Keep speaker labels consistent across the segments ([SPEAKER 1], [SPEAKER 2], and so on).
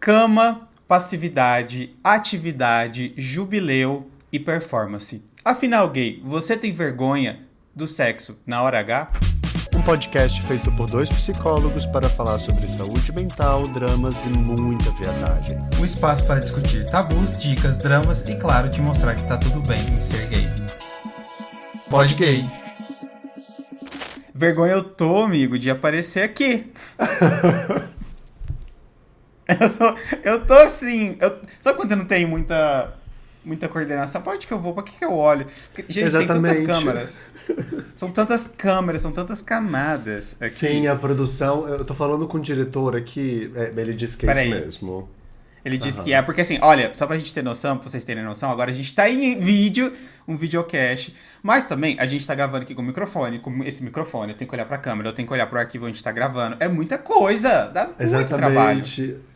[SPEAKER 1] cama, passividade, atividade, jubileu e performance. Afinal, gay, você tem vergonha do sexo na hora H?
[SPEAKER 2] Um podcast feito por 2 psicólogos para falar sobre saúde mental, dramas e muita viadagem.
[SPEAKER 1] Um espaço para discutir tabus, dicas, dramas e, claro, te mostrar que tá tudo bem em ser gay. Pode gay. Vergonha eu tô, amigo, de aparecer aqui. Eu tô assim. Sabe quando você não tem muita coordenação? Pra onde que eu vou? Pra que eu olho? Porque, gente,
[SPEAKER 2] Exatamente.
[SPEAKER 1] tem tantas câmeras. São tantas câmeras, são tantas camadas aqui.
[SPEAKER 2] Sim, a produção... Eu tô falando com o diretor aqui, ele disse que é isso mesmo.
[SPEAKER 1] Ele disse que é, porque assim, olha, só pra gente ter noção, pra vocês terem noção, agora a gente tá em vídeo, um videocast, mas também a gente tá gravando aqui com esse microfone, eu tenho que olhar pra câmera, eu tenho que olhar pro arquivo onde a gente tá gravando, é muita coisa, dá muito trabalho.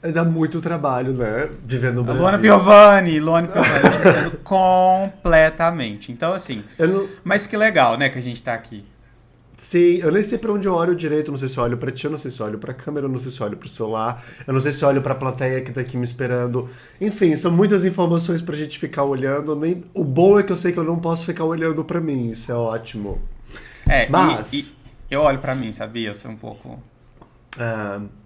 [SPEAKER 2] Dá muito trabalho, né, vivendo no Brasil.
[SPEAKER 1] Luana Piovani, te completamente, então assim, mas que legal, né, que a gente tá aqui.
[SPEAKER 2] Sim, eu nem sei pra onde eu olho direito, não sei se eu olho pra ti, eu não sei se eu olho pra câmera, eu não sei se eu olho pro celular, eu não sei se eu olho pra plateia que tá aqui me esperando. Enfim, são muitas informações pra gente ficar olhando. O bom é que eu sei que eu não posso ficar olhando pra mim, isso é ótimo. Mas...
[SPEAKER 1] E eu olho pra mim, sabia? Eu sou um pouco...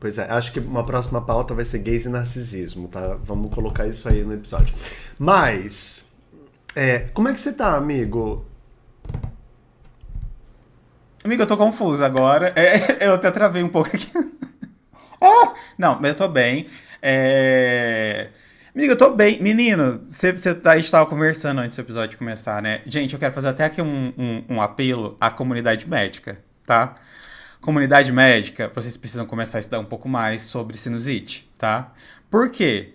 [SPEAKER 2] Pois é, acho que uma próxima pauta vai ser gays e narcisismo, tá? Vamos colocar isso aí no episódio. Mas, como é que você tá, amigo?
[SPEAKER 1] Amigo, eu tô confuso agora. Eu até travei um pouco aqui. Não, mas eu tô bem. Amigo, eu tô bem. Menino, a gente tava conversando antes do episódio começar, né? Gente, eu quero fazer até aqui um apelo à comunidade médica, tá? Comunidade médica, vocês precisam começar a estudar um pouco mais sobre sinusite, tá? Por quê?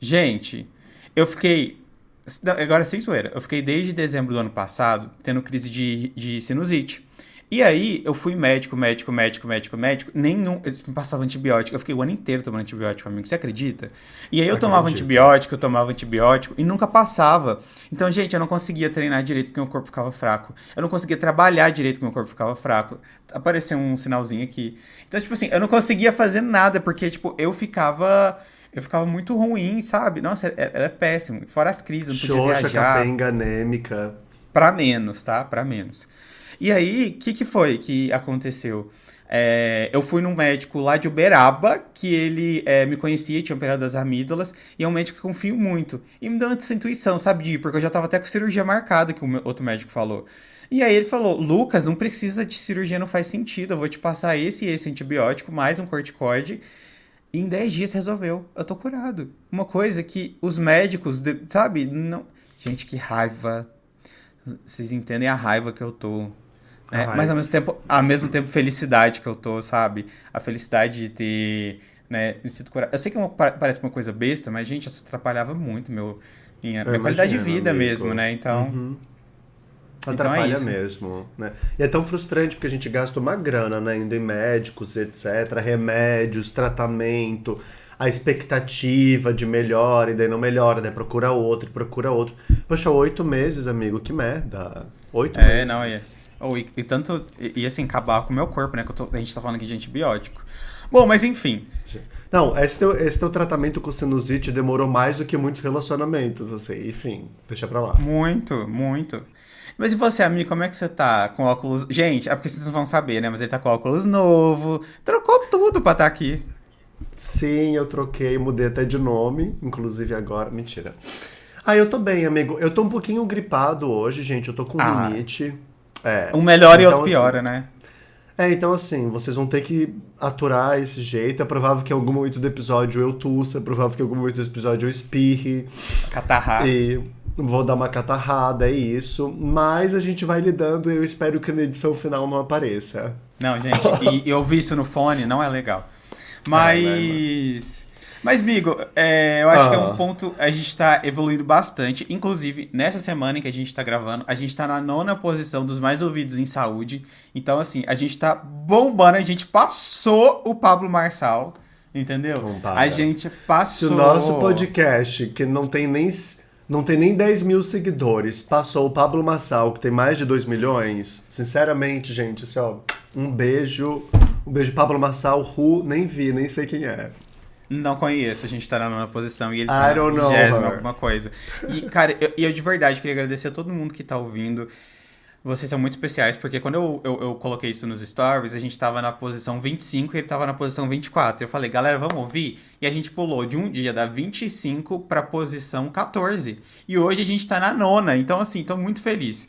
[SPEAKER 1] Gente, eu fiquei... Agora, sem zoeira. Eu fiquei desde dezembro do ano passado tendo crise de sinusite. E aí, eu fui médico, nenhum, eles me passavam antibiótico, eu fiquei o ano inteiro tomando antibiótico, amigo, você acredita? E aí eu tomava antibiótico e nunca passava. Então, gente, eu não conseguia treinar direito porque meu corpo ficava fraco. Eu não conseguia trabalhar direito porque meu corpo ficava fraco. Apareceu um sinalzinho aqui. Então, tipo assim, eu não conseguia fazer nada porque, tipo, eu ficava muito ruim, sabe? Nossa, era péssimo. Fora as crises, não podia viajar.
[SPEAKER 2] Capenga, anêmica.
[SPEAKER 1] Pra menos, tá? Pra menos. E aí, o que foi que aconteceu? Eu fui num médico lá de Uberaba, que ele me conhecia, tinha operado das amígdalas, e é um médico que eu confio muito. E me deu essa intuição, sabe, de ir, porque eu já tava até com cirurgia marcada, que o outro médico falou. E aí ele falou, Lucas, não precisa de cirurgia, não faz sentido, eu vou te passar esse e esse antibiótico, mais um corticoide, e em 10 dias resolveu, eu tô curado. Uma coisa que os médicos, sabe, não... Gente, que raiva, vocês entendem a raiva que eu tô... Mas ao mesmo tempo felicidade que eu tô, sabe? A felicidade de ter, né, me sido curado. Eu sei que parece uma coisa besta, mas, gente, isso atrapalhava muito minha qualidade de vida, amigo. Mesmo, né? Então...
[SPEAKER 2] Atrapalha
[SPEAKER 1] então
[SPEAKER 2] mesmo, né? E é tão frustrante porque a gente gasta uma grana, né? Indo em médicos, etc. Remédios, tratamento, a expectativa de melhora, e daí não melhora, né? Procura outro. Poxa, 8 meses, amigo, que merda. 8 meses.
[SPEAKER 1] Não, e assim, acabar com o meu corpo, né? Que a gente tá falando aqui de antibiótico. Bom, mas enfim.
[SPEAKER 2] Não, esse teu tratamento com sinusite demorou mais do que muitos relacionamentos, assim. Enfim, deixa pra lá.
[SPEAKER 1] Muito. Mas e você, amigo, como é que você tá com óculos... Gente, é porque vocês não vão saber, né? Mas ele tá com óculos novo. Trocou tudo pra estar aqui.
[SPEAKER 2] Sim, eu troquei, mudei até de nome. Inclusive agora... Mentira. Eu tô bem, amigo. Eu tô um pouquinho gripado hoje, gente. Eu tô com rinite.
[SPEAKER 1] Um melhora então, e outro piora, né?
[SPEAKER 2] Então assim, vocês vão ter que aturar esse jeito. É provável que em algum momento do episódio eu tussa. É provável que em algum momento do episódio eu espirre.
[SPEAKER 1] Catarrar.
[SPEAKER 2] E vou dar uma catarrada, é isso. Mas a gente vai lidando e eu espero que na edição final não apareça.
[SPEAKER 1] Não, gente, e eu vi isso no fone, não é legal. Mas, amigo, eu acho que é um ponto... A gente tá evoluindo bastante. Inclusive, nessa semana em que a gente tá gravando, a gente tá na 9ª posição dos mais ouvidos em saúde. Então, assim, a gente tá bombando. A gente passou o Pablo Marçal, entendeu? A gente passou...
[SPEAKER 2] Se o nosso podcast, que não tem nem 10 mil seguidores, passou o Pablo Marçal, que tem mais de 2 milhões, sinceramente, gente, assim, ó, um beijo, Pablo Marçal, nem vi, nem sei quem é.
[SPEAKER 1] Não conheço, a gente tá na nona posição e ele tá
[SPEAKER 2] I
[SPEAKER 1] na
[SPEAKER 2] don't know
[SPEAKER 1] 20ª,
[SPEAKER 2] her.
[SPEAKER 1] alguma coisa. E, cara, eu de verdade queria agradecer a todo mundo que tá ouvindo. Vocês são muito especiais, porque quando eu coloquei isso nos stories, a gente tava na posição 25 e ele tava na posição 24. Eu falei, galera, vamos ouvir? E a gente pulou de um dia da 25 pra posição 14. E hoje a gente tá na nona. Então, assim, tô muito feliz.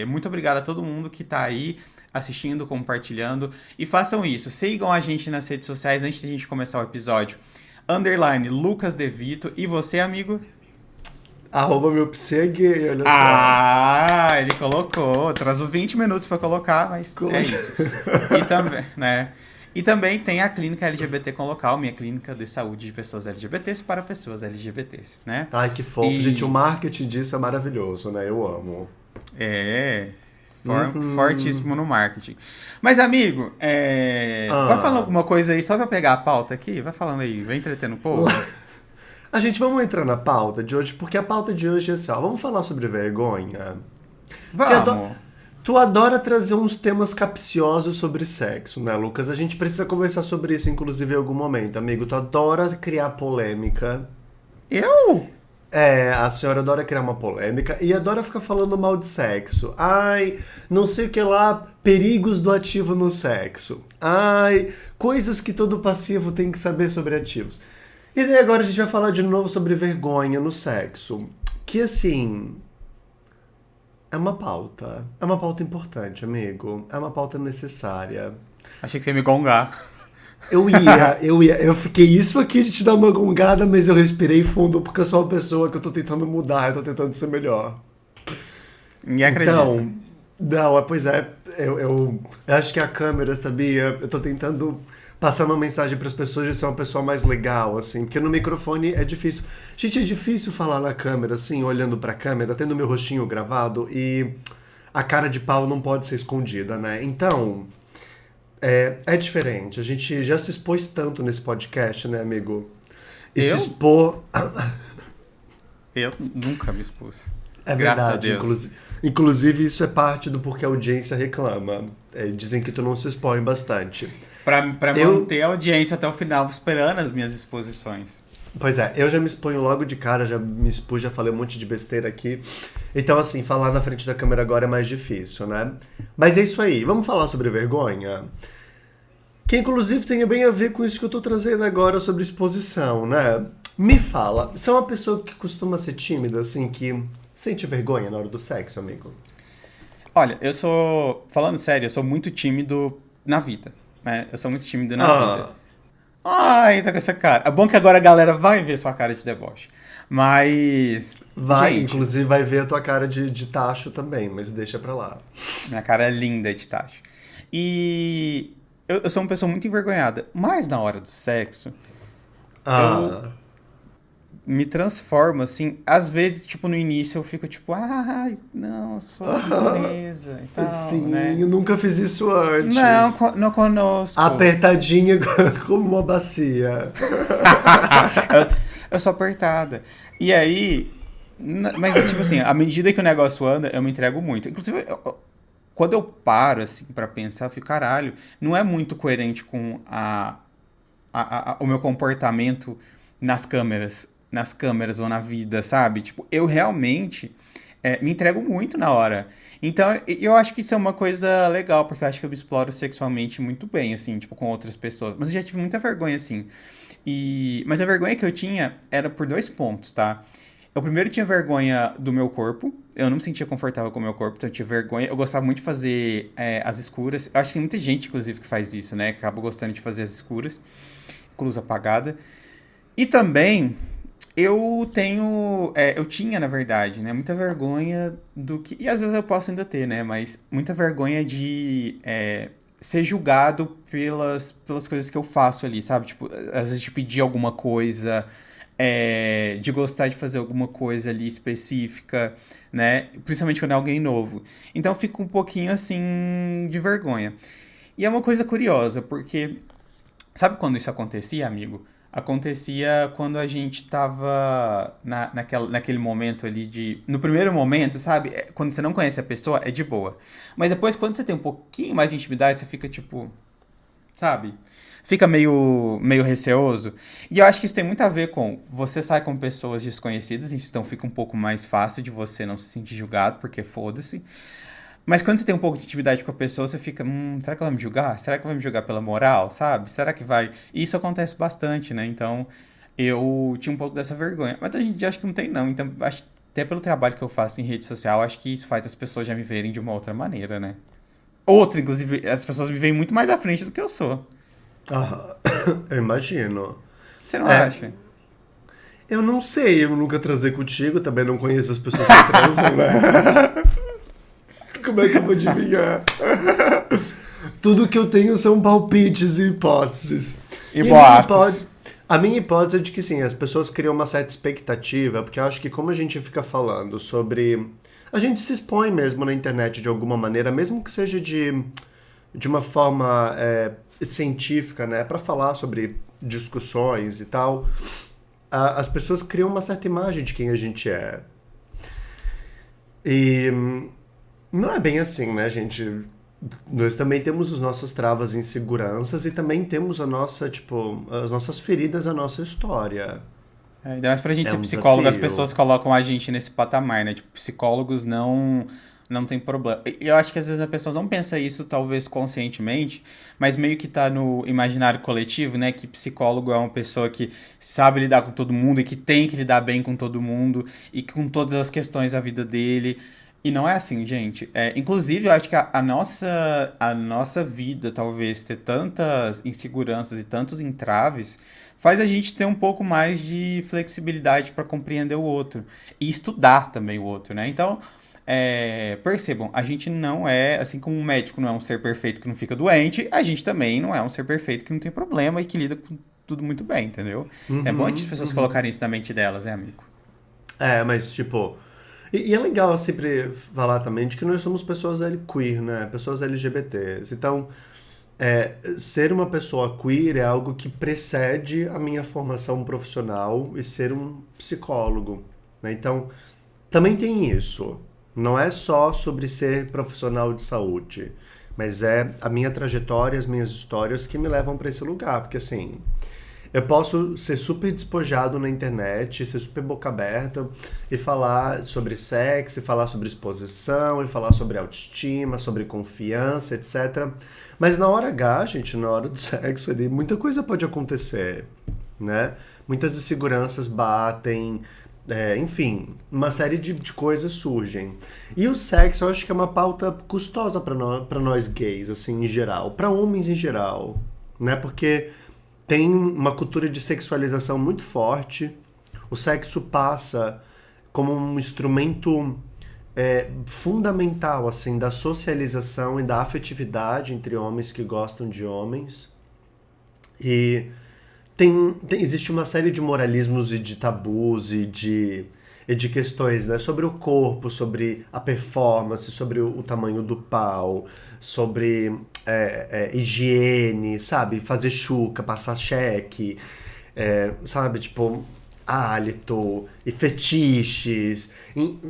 [SPEAKER 1] Muito obrigado a todo mundo que tá aí assistindo, compartilhando. E façam isso. Sigam a gente nas redes sociais antes de a gente começar o episódio. _ Lucas De Vito. E você, amigo?
[SPEAKER 2] Meu psi é gay, olha só.
[SPEAKER 1] Ah, ele colocou. Atrasou 20 minutos pra colocar, mas é isso. E também, né? E também tem a clínica LGBT com local, minha clínica de saúde de pessoas LGBTs para pessoas LGBTs, né?
[SPEAKER 2] Ai, que fofo. Gente, o marketing disso é maravilhoso, né? Eu amo.
[SPEAKER 1] É, fortíssimo no marketing. Mas, amigo, vai falando alguma coisa aí, só pra pegar a pauta aqui? Vai falando aí, vai entretendo um pouco.
[SPEAKER 2] A gente, vamos entrar na pauta de hoje, porque a pauta de hoje é assim, ó, vamos falar sobre vergonha?
[SPEAKER 1] Vamos.
[SPEAKER 2] Tu adora trazer uns temas capciosos sobre sexo, né, Lucas? A gente precisa conversar sobre isso, inclusive, em algum momento, amigo. Tu adora criar polêmica.
[SPEAKER 1] Eu?
[SPEAKER 2] A senhora adora criar uma polêmica e adora ficar falando mal de sexo. Ai, não sei o que lá, perigos do ativo no sexo. Ai, coisas que todo passivo tem que saber sobre ativos. E daí agora a gente vai falar de novo sobre vergonha no sexo. Que assim, é uma pauta. É uma pauta importante, amigo. É uma pauta necessária.
[SPEAKER 1] Achei que você ia me gongar.
[SPEAKER 2] Eu fiquei isso aqui de te dar uma gongada, mas eu respirei fundo porque eu sou uma pessoa que eu tô tentando mudar, eu tô tentando ser melhor.
[SPEAKER 1] Ninguém acredita.
[SPEAKER 2] Então, não, pois é, eu acho que a câmera, sabia? Eu tô tentando passar uma mensagem pras pessoas de ser uma pessoa mais legal, assim, porque no microfone é difícil. Gente, é difícil falar na câmera, assim, olhando pra câmera, tendo meu rostinho gravado e a cara de pau não pode ser escondida, né? Então, é diferente. A gente já se expôs tanto nesse podcast, né, amigo? E se expor...
[SPEAKER 1] Eu nunca me expus.
[SPEAKER 2] É
[SPEAKER 1] Graças
[SPEAKER 2] verdade.
[SPEAKER 1] a Deus.
[SPEAKER 2] Inclusive, isso é parte do porquê a audiência reclama. Dizem que tu não se expõe bastante.
[SPEAKER 1] Pra manter a audiência até o final, esperando as minhas exposições.
[SPEAKER 2] Pois é, eu já me exponho logo de cara, já me expus, já falei um monte de besteira aqui. Então, assim, falar na frente da câmera agora é mais difícil, né? Mas é isso aí, vamos falar sobre vergonha? Que, inclusive, tem bem a ver com isso que eu tô trazendo agora sobre exposição, né? Me fala, você é uma pessoa que costuma ser tímida, assim, que sente vergonha na hora do sexo, amigo?
[SPEAKER 1] Olha, falando sério, eu sou muito tímido na vida, né? Eu sou muito tímido na vida. Ai, tá com essa cara. É bom que agora a galera vai ver sua cara de deboche. Mas...
[SPEAKER 2] Vai,
[SPEAKER 1] gente,
[SPEAKER 2] inclusive vai ver a tua cara de tacho também, mas deixa pra lá.
[SPEAKER 1] minha cara é linda de tacho. E eu sou uma pessoa muito envergonhada. Mas na hora do sexo, eu me transformo, assim. Às vezes, tipo, no início eu fico tipo, ai, não, sou beleza e tal,
[SPEAKER 2] Sim,
[SPEAKER 1] né?
[SPEAKER 2] eu nunca fiz isso antes.
[SPEAKER 1] Não conosco.
[SPEAKER 2] Apertadinha como uma bacia.
[SPEAKER 1] Eu sou apertada. E aí... Mas, tipo assim, à medida que o negócio anda, eu me entrego muito. Inclusive, quando eu paro, assim, pra pensar, eu fico, caralho, não é muito coerente com o meu comportamento nas câmeras ou na vida, sabe? Tipo, eu realmente me entrego muito na hora. Então, eu acho que isso é uma coisa legal, porque eu acho que eu me exploro sexualmente muito bem, assim, tipo, com outras pessoas. Mas eu já tive muita vergonha, assim. Mas a vergonha que eu tinha era por 2 pontos, tá? Eu primeiro tinha vergonha do meu corpo. Eu não me sentia confortável com o meu corpo, então eu tinha vergonha. Eu gostava muito de fazer as escuras. Eu acho que tem muita gente, inclusive, que faz isso, né? Que acaba gostando de fazer as escuras, com luz apagada. E também, eu tinha, na verdade, né? Muita vergonha do que... E às vezes eu posso ainda ter, né? Mas muita vergonha de ser julgado pelas coisas que eu faço ali, sabe? Tipo, às vezes de pedir alguma coisa... de gostar de fazer alguma coisa ali específica, né? Principalmente quando é alguém novo. Então fica um pouquinho assim de vergonha. E é uma coisa curiosa, porque sabe quando isso acontecia, amigo? Acontecia quando a gente tava naquele momento ali de... No primeiro momento, sabe? Quando você não conhece a pessoa, é de boa. Mas depois, quando você tem um pouquinho mais de intimidade, você fica tipo... Sabe? fica meio receoso. E eu acho que isso tem muito a ver com você sai com pessoas desconhecidas, então fica um pouco mais fácil de você não se sentir julgado, porque foda-se. Mas quando você tem um pouco de intimidade com a pessoa, você fica, será que ela vai me julgar? Será que ela vai me julgar pela moral, sabe? Será que vai? E isso acontece bastante, né? Então, eu tinha um pouco dessa vergonha. Mas a gente acha que não tem, não. Então, acho, até pelo trabalho que eu faço em rede social, acho que isso faz as pessoas já me verem de uma outra maneira, né? Outra, inclusive, as pessoas me veem muito mais à frente do que eu sou.
[SPEAKER 2] Ah, eu imagino.
[SPEAKER 1] Você não
[SPEAKER 2] É,
[SPEAKER 1] acha?
[SPEAKER 2] eu não sei, eu nunca transei contigo, também não conheço as pessoas que transam, né? Como é que eu vou adivinhar? Tudo que eu tenho são palpites e hipóteses.
[SPEAKER 1] E
[SPEAKER 2] E
[SPEAKER 1] boatos.
[SPEAKER 2] a minha hipótese é de que sim, as pessoas criam uma certa expectativa, porque eu acho que como a gente fica falando sobre. A gente se expõe mesmo na internet de alguma maneira, mesmo que seja de uma forma científica, né? Para falar sobre discussões e tal. As pessoas criam uma certa imagem de quem a gente é. E não é bem assim, né, gente? Nós também temos as nossas travas e inseguranças e também temos a nossa, tipo, as nossas feridas, a nossa história.
[SPEAKER 1] É, ainda mais pra gente
[SPEAKER 2] É
[SPEAKER 1] ser
[SPEAKER 2] um
[SPEAKER 1] psicólogo, as
[SPEAKER 2] desafio.
[SPEAKER 1] pessoas colocam a gente nesse patamar, né? Tipo, psicólogos não tem problema. E eu acho que às vezes as pessoas não pensam isso, talvez conscientemente, mas meio que tá no imaginário coletivo, né? Que psicólogo é uma pessoa que sabe lidar com todo mundo e que tem que lidar bem com todo mundo e com todas as questões da vida dele. E não é assim, gente. É, inclusive, eu acho que a nossa vida, talvez, ter tantas inseguranças e tantos entraves, faz a gente ter um pouco mais de flexibilidade para compreender o outro. E estudar também o outro, né? Então, percebam, a gente não é, assim como um médico não é um ser perfeito que não fica doente, a gente também não é um ser perfeito que não tem problema e que lida com tudo muito bem, entendeu? É bom as
[SPEAKER 2] Uhum,
[SPEAKER 1] pessoas
[SPEAKER 2] uhum.
[SPEAKER 1] colocarem isso na mente delas, né, amigo?
[SPEAKER 2] É, mas tipo. E é legal sempre falar também de que nós somos pessoas queer, né? Pessoas LGBTs. Então, ser uma pessoa queer é algo que precede a minha formação profissional e ser um psicólogo, né? Então, também tem isso. Não é só sobre ser profissional de saúde, mas é a minha trajetória, as minhas histórias que me levam para esse lugar, porque assim, eu posso ser super despojado na internet, ser super boca aberta e falar sobre sexo, e falar sobre exposição, e falar sobre autoestima, sobre confiança, etc. Mas na hora H, gente, na hora do sexo ali, muita coisa pode acontecer, né? Muitas inseguranças batem, enfim, uma série de coisas surgem. E o sexo, eu acho que é uma pauta custosa para nós gays, assim, em geral, para homens em geral, né? Porque tem uma cultura de sexualização muito forte. O sexo passa como um instrumento fundamental assim da socialização e da afetividade entre homens que gostam de homens. E existe uma série de moralismos e de tabus e de questões, né, sobre o corpo, sobre a performance, sobre o tamanho do pau, sobre higiene, sabe? Fazer chuca, passar cheque, sabe? Tipo, hálito e fetiches,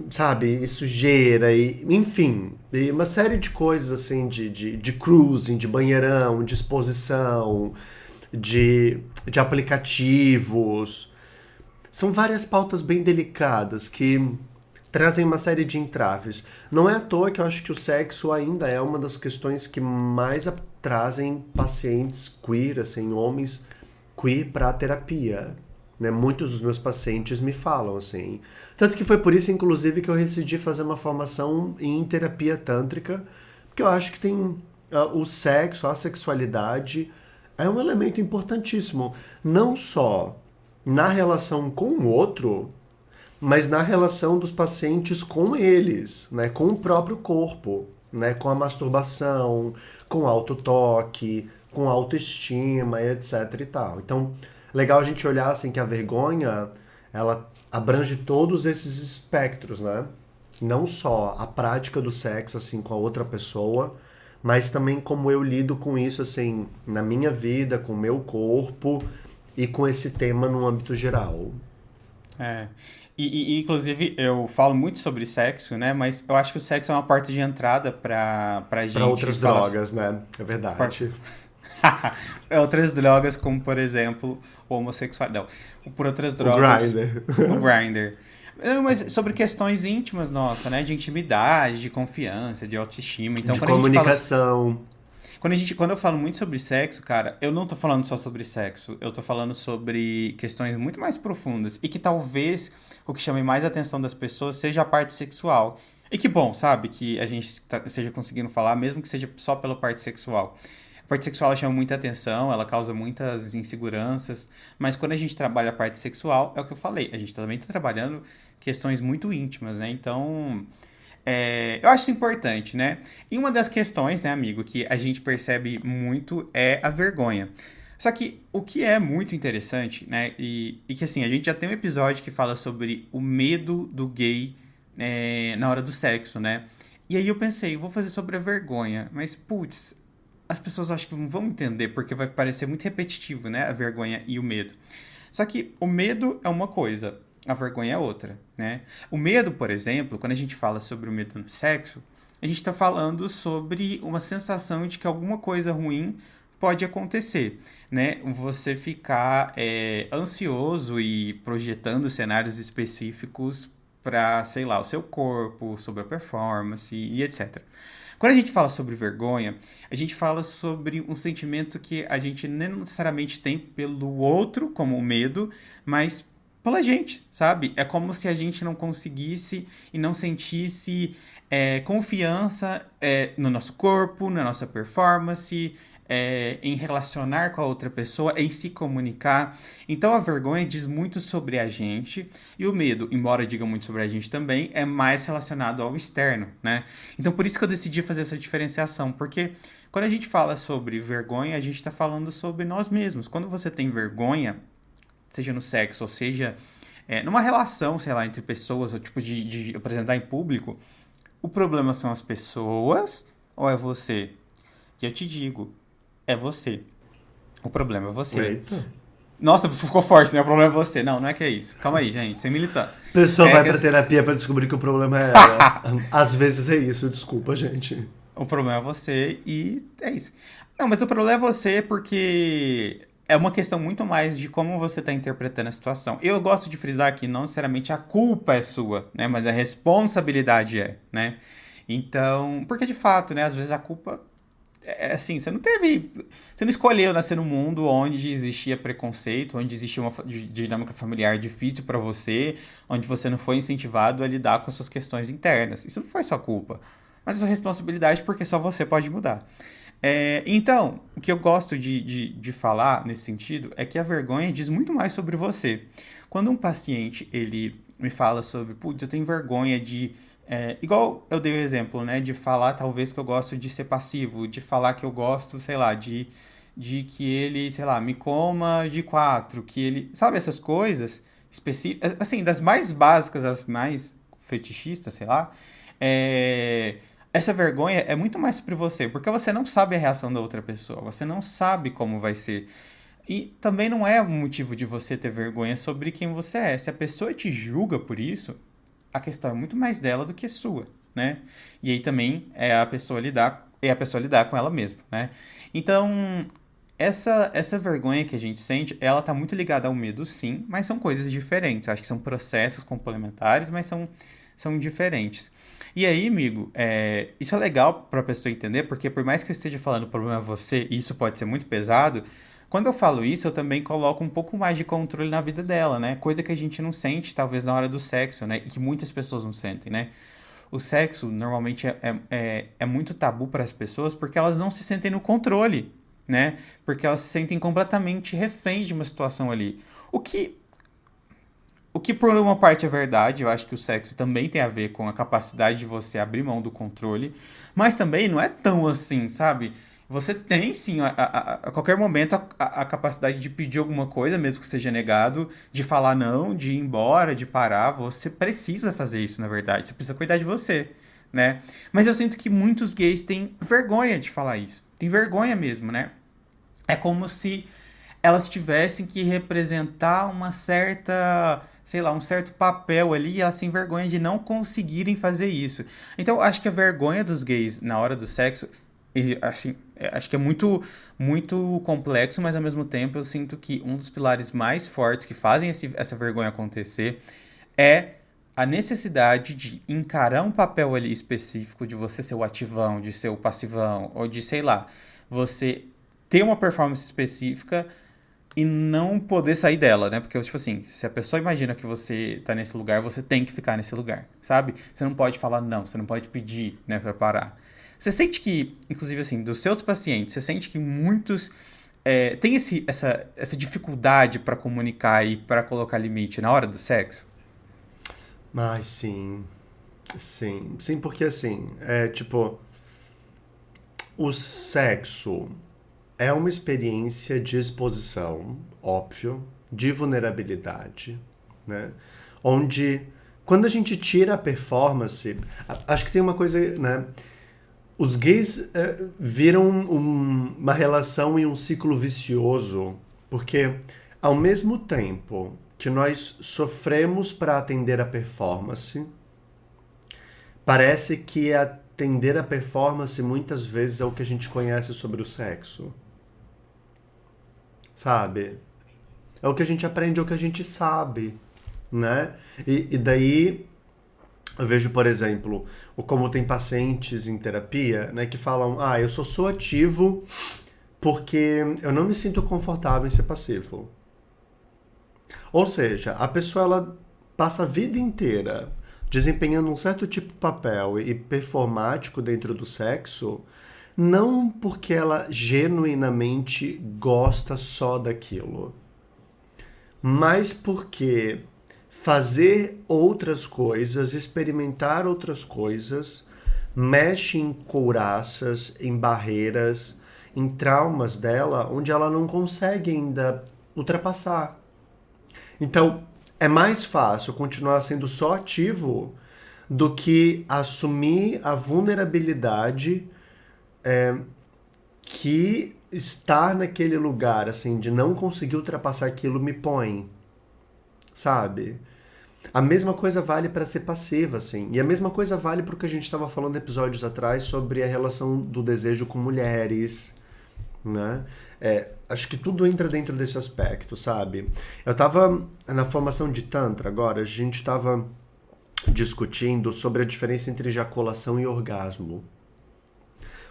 [SPEAKER 2] sabe? E sujeira, e, enfim. E uma série de coisas, assim, de cruising, de banheirão, de exposição, de aplicativos. São várias pautas bem delicadas que trazem uma série de entraves. Não é à toa que eu acho que o sexo ainda é uma das questões que mais trazem pacientes queer, assim, homens queer para a terapia. Né? Muitos dos meus pacientes me falam assim. Tanto que foi por isso, inclusive, que eu decidi fazer uma formação em terapia tântrica, porque eu acho que tem o sexo, a sexualidade é um elemento importantíssimo, não só na relação com o outro, mas na relação dos pacientes com eles, né, com o próprio corpo, né, com a masturbação, com autotoque, com autoestima, etc e tal. Então, legal a gente olhar assim que a vergonha, ela abrange todos esses espectros, né? Não só a prática do sexo assim com a outra pessoa, mas também como eu lido com isso assim na minha vida, com o meu corpo e com esse tema no âmbito geral.
[SPEAKER 1] É. Inclusive, eu falo muito sobre sexo, né? Mas eu acho que o sexo é uma porta de entrada pra
[SPEAKER 2] Para
[SPEAKER 1] gente
[SPEAKER 2] outras
[SPEAKER 1] falar.
[SPEAKER 2] drogas, né? É
[SPEAKER 1] por-
[SPEAKER 2] verdade.
[SPEAKER 1] Outras drogas, como por exemplo, o homossexual. Não, por outras
[SPEAKER 2] O
[SPEAKER 1] drogas,
[SPEAKER 2] Grindr.
[SPEAKER 1] o Grindr. Não, mas sobre questões íntimas, nossa, né? De intimidade, de confiança, de autoestima. Então,
[SPEAKER 2] De
[SPEAKER 1] quando a gente fala.
[SPEAKER 2] comunicação.
[SPEAKER 1] Quando eu falo muito sobre sexo, cara, eu não tô falando só sobre sexo. Eu tô falando sobre questões muito mais profundas. E que talvez o que chame mais a atenção das pessoas seja a parte sexual. E que bom, sabe? Que a gente seja conseguindo falar, mesmo que seja só pela parte sexual. A parte sexual ela chama muita atenção, ela causa muitas inseguranças. Mas quando a gente trabalha a parte sexual, é o que eu falei. A gente também tá trabalhando questões muito íntimas, né? Então. Eu acho isso importante, né? E uma das questões, né, amigo, que a gente percebe muito é a vergonha. Só que o que é muito interessante, né, e que assim, a gente já tem um episódio que fala sobre o medo do gay na hora do sexo, né? E aí eu pensei, vou fazer sobre a vergonha, mas putz, as pessoas acho que não vão entender porque vai parecer muito repetitivo, né, a vergonha e o medo. Só que o medo é uma coisa, a vergonha é outra, né? O medo, por exemplo, quando a gente fala sobre o medo no sexo, a gente está falando sobre uma sensação de que alguma coisa ruim pode acontecer, né? Você ficar ansioso e projetando cenários específicos para, sei lá, o seu corpo, sobre a performance e etc. Quando a gente fala sobre vergonha, a gente fala sobre um sentimento que a gente nem necessariamente tem pelo outro, como o medo, mas pela gente, sabe? É como se a gente não conseguisse e não sentisse confiança no nosso corpo, na nossa performance, em relacionar com a outra pessoa, em se comunicar. Então a vergonha diz muito sobre a gente e o medo, embora diga muito sobre a gente também, é mais relacionado ao externo, né? Então por isso que eu decidi fazer essa diferenciação, porque quando a gente fala sobre vergonha, a gente está falando sobre nós mesmos. Quando você tem vergonha, seja no sexo, ou seja, numa relação, sei lá, entre pessoas, ou tipo de apresentar em público, o problema são as pessoas ou é você? E eu te digo, é você. O problema é você.
[SPEAKER 2] Eita.
[SPEAKER 1] Nossa, ficou forte, né? O problema é você. Não, não é que é isso. Calma aí, gente, sem militar.
[SPEAKER 2] A pessoa
[SPEAKER 1] É
[SPEAKER 2] vai
[SPEAKER 1] que
[SPEAKER 2] pra terapia pra descobrir que o problema é ela. Às vezes é isso, desculpa, gente.
[SPEAKER 1] o problema é você e é isso. Não, mas o problema é você porque é uma questão muito mais de como você está interpretando a situação. Eu gosto de frisar que não necessariamente a culpa é sua, né? Mas a responsabilidade é, né? Então, porque de fato, né? Às vezes a culpa assim, você não teve. Você não escolheu nascer num mundo onde existia preconceito, onde existia uma dinâmica familiar difícil pra você, onde você não foi incentivado a lidar com as suas questões internas. Isso não foi sua culpa, mas é sua responsabilidade porque só você pode mudar. Então, o que eu gosto de falar nesse sentido é que a vergonha diz muito mais sobre você. Quando um paciente ele me fala sobre, putz, eu tenho vergonha de igual eu dei o exemplo, né? De falar talvez que eu gosto de ser passivo, de falar que eu gosto, sei lá, de que ele, sei lá, me coma de quatro, que ele. Sabe essas coisas específicas, assim, das mais básicas, as mais fetichistas, sei lá. é, Essa vergonha é muito mais sobre você, porque você não sabe a reação da outra pessoa, você não sabe como vai ser. E também não é um motivo de você ter vergonha sobre quem você é. Se a pessoa te julga por isso, a questão é muito mais dela do que sua, né? E aí também é a pessoa lidar com ela mesma, né? Então, essa vergonha que a gente sente, ela tá muito ligada ao medo, sim, mas são coisas diferentes. Eu acho que são processos complementares, mas são diferentes. E aí, amigo, isso é legal para a pessoa entender, porque por mais que eu esteja falando o problema é você, e isso pode ser muito pesado, quando eu falo isso, eu também coloco um pouco mais de controle na vida dela, né? Coisa que a gente não sente, talvez, na hora do sexo, né? E que muitas pessoas não sentem, né? O sexo, normalmente, é muito tabu para as pessoas porque elas não se sentem no controle, né? Porque elas se sentem completamente reféns de uma situação ali. O que o que por uma parte é verdade, eu acho que o sexo também tem a ver com a capacidade de você abrir mão do controle, mas também não é tão assim, sabe? Você tem sim, a qualquer momento, a capacidade de pedir alguma coisa, mesmo que seja negado, de falar não, de ir embora, de parar. Você precisa fazer isso, na verdade. Você precisa cuidar de você, né? Mas eu sinto que muitos gays têm vergonha de falar isso. Tem vergonha mesmo, né? É como se elas tivessem que representar uma certa, sei lá, um certo papel ali e elas têm vergonha de não conseguirem fazer isso. Então, eu acho que a vergonha dos gays na hora do sexo E, assim, acho que é muito, muito complexo, mas ao mesmo tempo eu sinto que um dos pilares mais fortes que fazem essa vergonha acontecer é a necessidade de encarar um papel ali específico, de você ser o ativão, de ser o passivão, ou de, sei lá, você ter uma performance específica e não poder sair dela, né? Porque, tipo assim, se a pessoa imagina que você tá nesse lugar, você tem que ficar nesse lugar, sabe? Você não pode falar não, você não pode pedir, né, pra parar. Você sente que, inclusive, assim, dos seus pacientes, você sente que muitos têm essa dificuldade pra comunicar e pra colocar limite na hora do sexo?
[SPEAKER 2] Mas sim, sim, sim, porque assim, tipo, o sexo é uma experiência de exposição, óbvio, de vulnerabilidade, né? Onde, quando a gente tira a performance, acho que tem uma coisa, né? Os gays viram uma relação e um ciclo vicioso, porque ao mesmo tempo que nós sofremos para atender a performance, parece que atender a performance muitas vezes é o que a gente conhece sobre o sexo, sabe? É o que a gente aprende, é o que a gente sabe, né? E daí eu vejo, por exemplo, como tem pacientes em terapia, né, que falam, eu só sou ativo porque eu não me sinto confortável em ser passivo. Ou seja, a pessoa ela passa a vida inteira desempenhando um certo tipo de papel e performático dentro do sexo, não porque ela genuinamente gosta só daquilo, mas porque fazer outras coisas, experimentar outras coisas, mexe em couraças, em barreiras, em traumas dela, onde ela não consegue ainda ultrapassar. Então, é mais fácil continuar sendo só ativo do que assumir a vulnerabilidade que estar naquele lugar, assim, de não conseguir ultrapassar aquilo me põe, sabe? A mesma coisa vale para ser passiva, assim. E a mesma coisa vale para o que a gente estava falando episódios atrás sobre a relação do desejo com mulheres, né? Acho que tudo entra dentro desse aspecto, sabe? Eu tava na formação de Tantra agora, a gente tava discutindo sobre a diferença entre ejaculação e orgasmo.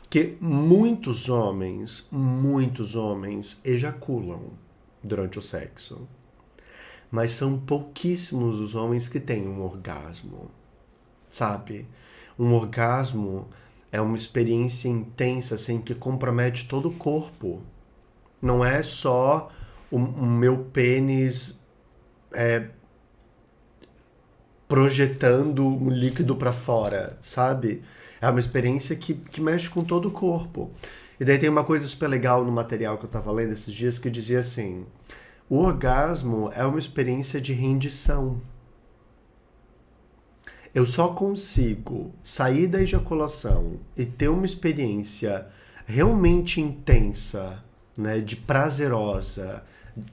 [SPEAKER 2] Porque muitos homens ejaculam durante o sexo. Mas são pouquíssimos os homens que têm um orgasmo, sabe? Um orgasmo é uma experiência intensa, assim, que compromete todo o corpo. Não é só o meu pênis projetando um líquido para fora, sabe? É uma experiência que mexe com todo o corpo. E daí tem uma coisa super legal no material que eu tava lendo esses dias que dizia assim: o orgasmo é uma experiência de rendição. Eu só consigo sair da ejaculação e ter uma experiência realmente intensa, né, de prazerosa,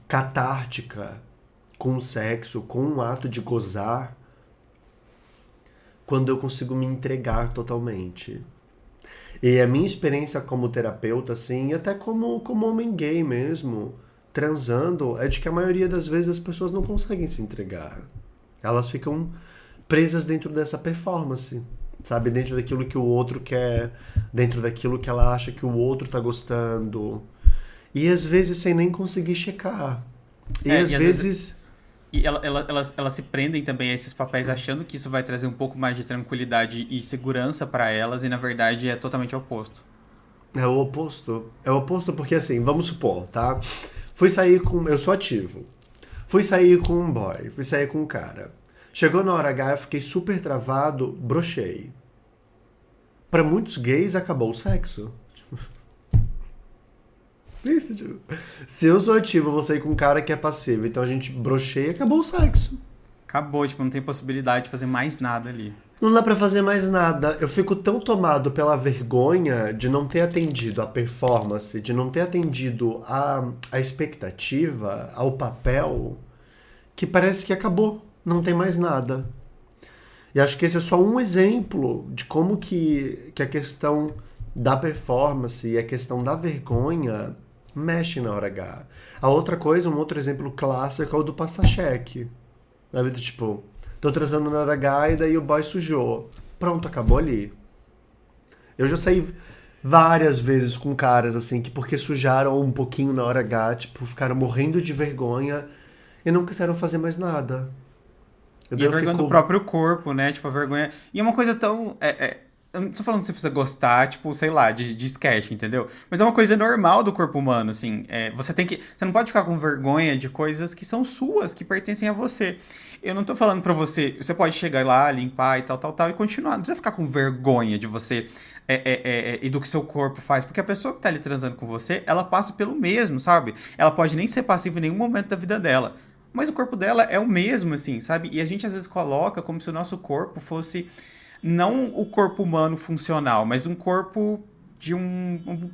[SPEAKER 2] catártica, com o sexo, com o ato de gozar, quando eu consigo me entregar totalmente. E a minha experiência como terapeuta, assim, e até como homem gay mesmo, transando, é de que a maioria das vezes as pessoas não conseguem se entregar. Elas ficam presas dentro dessa performance, sabe? Dentro daquilo que o outro quer, dentro daquilo que ela acha que o outro tá gostando. E às vezes sem nem conseguir checar. E às vezes...
[SPEAKER 1] E elas se prendem também a esses papéis achando que isso vai trazer um pouco mais de tranquilidade e segurança pra elas, e na verdade é totalmente o oposto.
[SPEAKER 2] É o oposto. É o oposto porque assim, vamos supor, tá? Fui sair com... Eu sou ativo. Fui sair com um boy, fui sair com um cara. Chegou na hora H, eu fiquei super travado, brochei. Pra muitos gays, acabou o sexo. Isso, tipo, se eu sou ativo, eu vou sair com um cara que é passivo. Então a gente brocheia e acabou o sexo.
[SPEAKER 1] Acabou, tipo, não tem possibilidade de fazer mais nada ali.
[SPEAKER 2] Não dá pra fazer mais nada. Eu fico tão tomado pela vergonha de não ter atendido a performance, de não ter atendido a expectativa, ao papel, que parece que acabou. Não tem mais nada. E acho que esse é só um exemplo de como que a questão da performance e a questão da vergonha mexe na hora H. A outra coisa, um outro exemplo clássico é o do passa-cheque. Sabe, tipo, tô transando na hora H e daí o boy sujou. Pronto, acabou ali. Eu já saí várias vezes com caras, assim, que porque sujaram um pouquinho na hora H, tipo, ficaram morrendo de vergonha e não quiseram fazer mais nada.
[SPEAKER 1] E a vergonha do próprio corpo, né? Tipo, a vergonha... E é uma coisa tão... Eu não tô falando que você precisa gostar, tipo, sei lá, de sketch, entendeu? Mas é uma coisa normal do corpo humano, assim. Você tem que... Você não pode ficar com vergonha de coisas que são suas, que pertencem a você. Eu não tô falando pra você... Você pode chegar lá, limpar e tal, e continuar. Não precisa ficar com vergonha de você... e do que seu corpo faz. Porque a pessoa que tá ali transando com você, ela passa pelo mesmo, sabe? Ela pode nem ser passiva em nenhum momento da vida dela. Mas o corpo dela é o mesmo, assim, sabe? E a gente às vezes coloca como se o nosso corpo fosse não o corpo humano funcional, mas um corpo de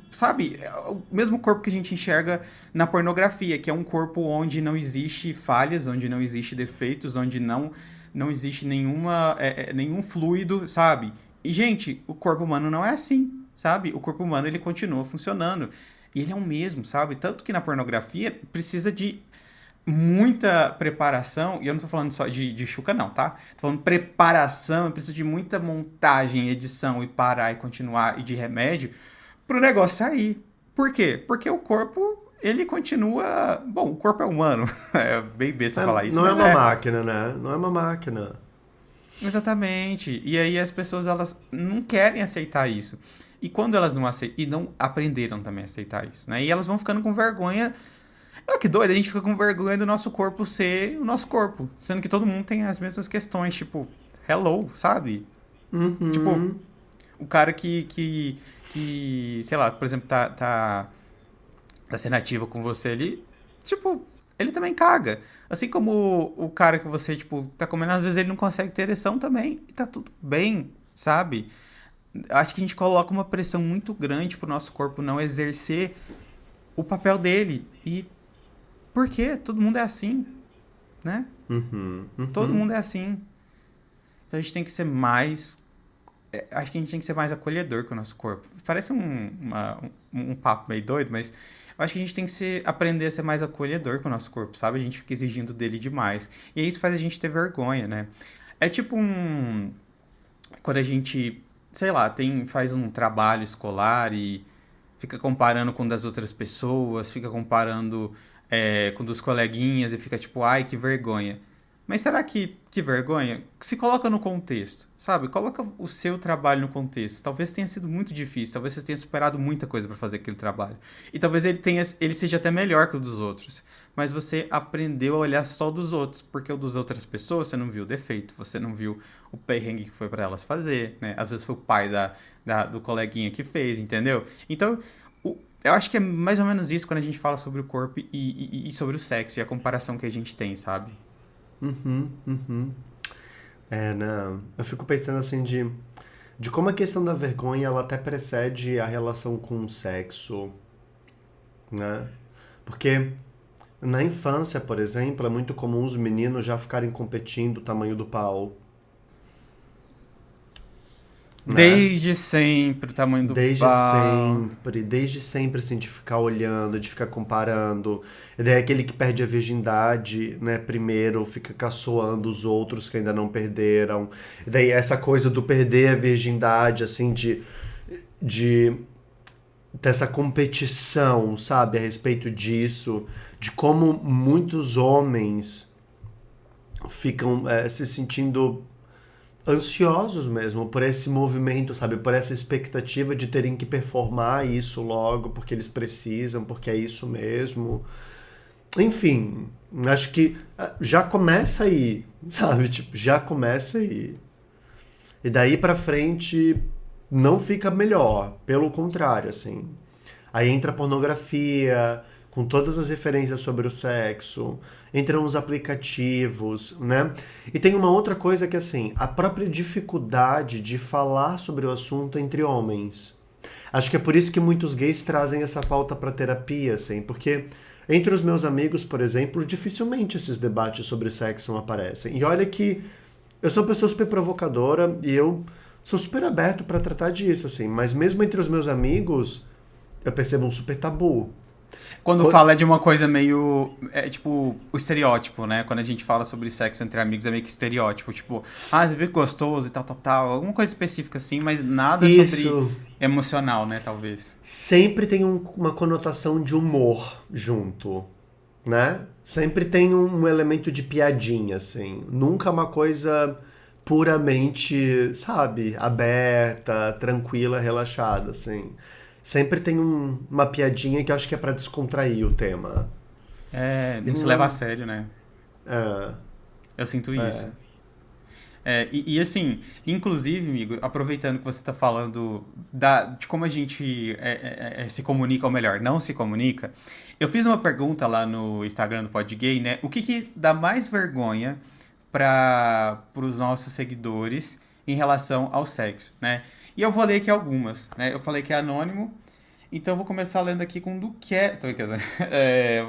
[SPEAKER 1] sabe? O mesmo corpo que a gente enxerga na pornografia, que é um corpo onde não existe falhas, onde não existe defeitos, onde não existe nenhum fluido, sabe? E, gente, o corpo humano não é assim, sabe? O corpo humano, ele continua funcionando. E ele é o mesmo, sabe? Tanto que na pornografia precisa de muita preparação, e eu não tô falando só de chuca não, tá? Tô falando preparação, precisa de muita montagem, edição e parar e continuar e de remédio pro negócio sair. Por quê? Porque o corpo, ele continua... Bom, o corpo é humano, é bem besta falar isso,
[SPEAKER 2] não
[SPEAKER 1] mas
[SPEAKER 2] é uma máquina, né? Não é uma máquina.
[SPEAKER 1] Exatamente. E aí as pessoas, elas não querem aceitar isso. E quando elas não aceitam, e não aprenderam também a aceitar isso, né? E elas vão ficando com vergonha. Que doido, a gente fica com vergonha do nosso corpo ser o nosso corpo. Sendo que todo mundo tem as mesmas questões, tipo, hello, sabe?
[SPEAKER 2] Uhum.
[SPEAKER 1] Tipo, o cara sei lá, por exemplo, tá sendo ativo com você ali, tipo, ele também caga. Assim como o cara que você, tipo, tá comendo, às vezes ele não consegue ter ereção também. E tá tudo bem, sabe? Acho que a gente coloca uma pressão muito grande pro nosso corpo não exercer o papel dele. E por quê? Todo mundo é assim, né? Todo mundo é assim. Então a gente tem que ser mais... Acho que a gente tem que ser mais acolhedor com o nosso corpo. Parece um papo meio doido, mas eu acho que a gente tem que aprender a ser mais acolhedor com o nosso corpo, sabe? A gente fica exigindo dele demais. E isso faz a gente ter vergonha, né? É tipo quando a gente, sei lá, faz um trabalho escolar e fica comparando com o das outras pessoas, fica comparando com dos coleguinhas e fica tipo, ai, que vergonha. Mas será que vergonha? Se coloca no contexto, sabe? Coloca o seu trabalho no contexto. Talvez tenha sido muito difícil, talvez você tenha superado muita coisa para fazer aquele trabalho. E talvez ele seja até melhor que o dos outros. Mas você aprendeu a olhar só dos outros, porque o dos outras pessoas você não viu o defeito, você não viu o perrengue que foi para elas fazer, né? Às vezes foi o pai do coleguinha que fez, entendeu? Então, eu acho que é mais ou menos isso quando a gente fala sobre o corpo e sobre o sexo e a comparação que a gente tem, sabe?
[SPEAKER 2] Não. Eu fico pensando assim de como a questão da vergonha ela até precede a relação com o sexo, né? Porque na infância, por exemplo, é muito comum os meninos já ficarem competindo o tamanho do pau. Né?
[SPEAKER 1] Desde sempre o tamanho do pau.
[SPEAKER 2] Desde sempre, assim, de ficar olhando, de ficar comparando. E daí aquele que perde a virgindade, né, primeiro fica caçoando os outros que ainda não perderam. E daí essa coisa do perder a virgindade, assim, de dessa competição, sabe, a respeito disso, de como muitos homens ficam se sentindo ansiosos mesmo por esse movimento, sabe? Por essa expectativa de terem que performar isso logo, porque eles precisam, porque é isso mesmo. Enfim, acho que já começa aí, sabe? Tipo, já começa aí. E daí pra frente não fica melhor, pelo contrário, assim. Aí entra a pornografia, com todas as referências sobre o sexo, entram os aplicativos, né? E tem uma outra coisa que, assim, a própria dificuldade de falar sobre o assunto entre homens. Acho que é por isso que muitos gays trazem essa falta pra terapia, assim, porque entre os meus amigos, por exemplo, dificilmente esses debates sobre sexo aparecem. E olha que eu sou uma pessoa super provocadora e eu sou super aberto pra tratar disso, assim. Mas mesmo entre os meus amigos, eu percebo um super tabu.
[SPEAKER 1] Quando
[SPEAKER 2] Quando-
[SPEAKER 1] fala de uma coisa meio. É tipo o estereótipo, né? Quando a gente fala sobre sexo entre amigos, é meio que estereótipo. Tipo, você viu que gostoso e tal, tal, tal. Alguma coisa específica assim, mas nada sobre
[SPEAKER 2] Isso
[SPEAKER 1] emocional, né? Talvez.
[SPEAKER 2] sempre tem uma conotação de humor junto, né? Sempre tem um elemento de piadinha, assim. Nunca uma coisa puramente, sabe, aberta, tranquila, relaxada, assim. Sempre tem uma piadinha que eu acho que é pra descontrair o tema.
[SPEAKER 1] É,
[SPEAKER 2] E
[SPEAKER 1] não se leva a
[SPEAKER 2] não.
[SPEAKER 1] sério, né?
[SPEAKER 2] É,
[SPEAKER 1] Eu sinto
[SPEAKER 2] é.
[SPEAKER 1] isso. E assim, inclusive, amigo, aproveitando que você está falando de como a gente se comunica, ou melhor, não se comunica, eu fiz uma pergunta lá no Instagram do Podgay, né? O que dá mais vergonha para os nossos seguidores em relação ao sexo, né? E eu vou ler aqui algumas, né? Eu falei que é anônimo, então eu vou começar lendo aqui com do que é. Tô brincando.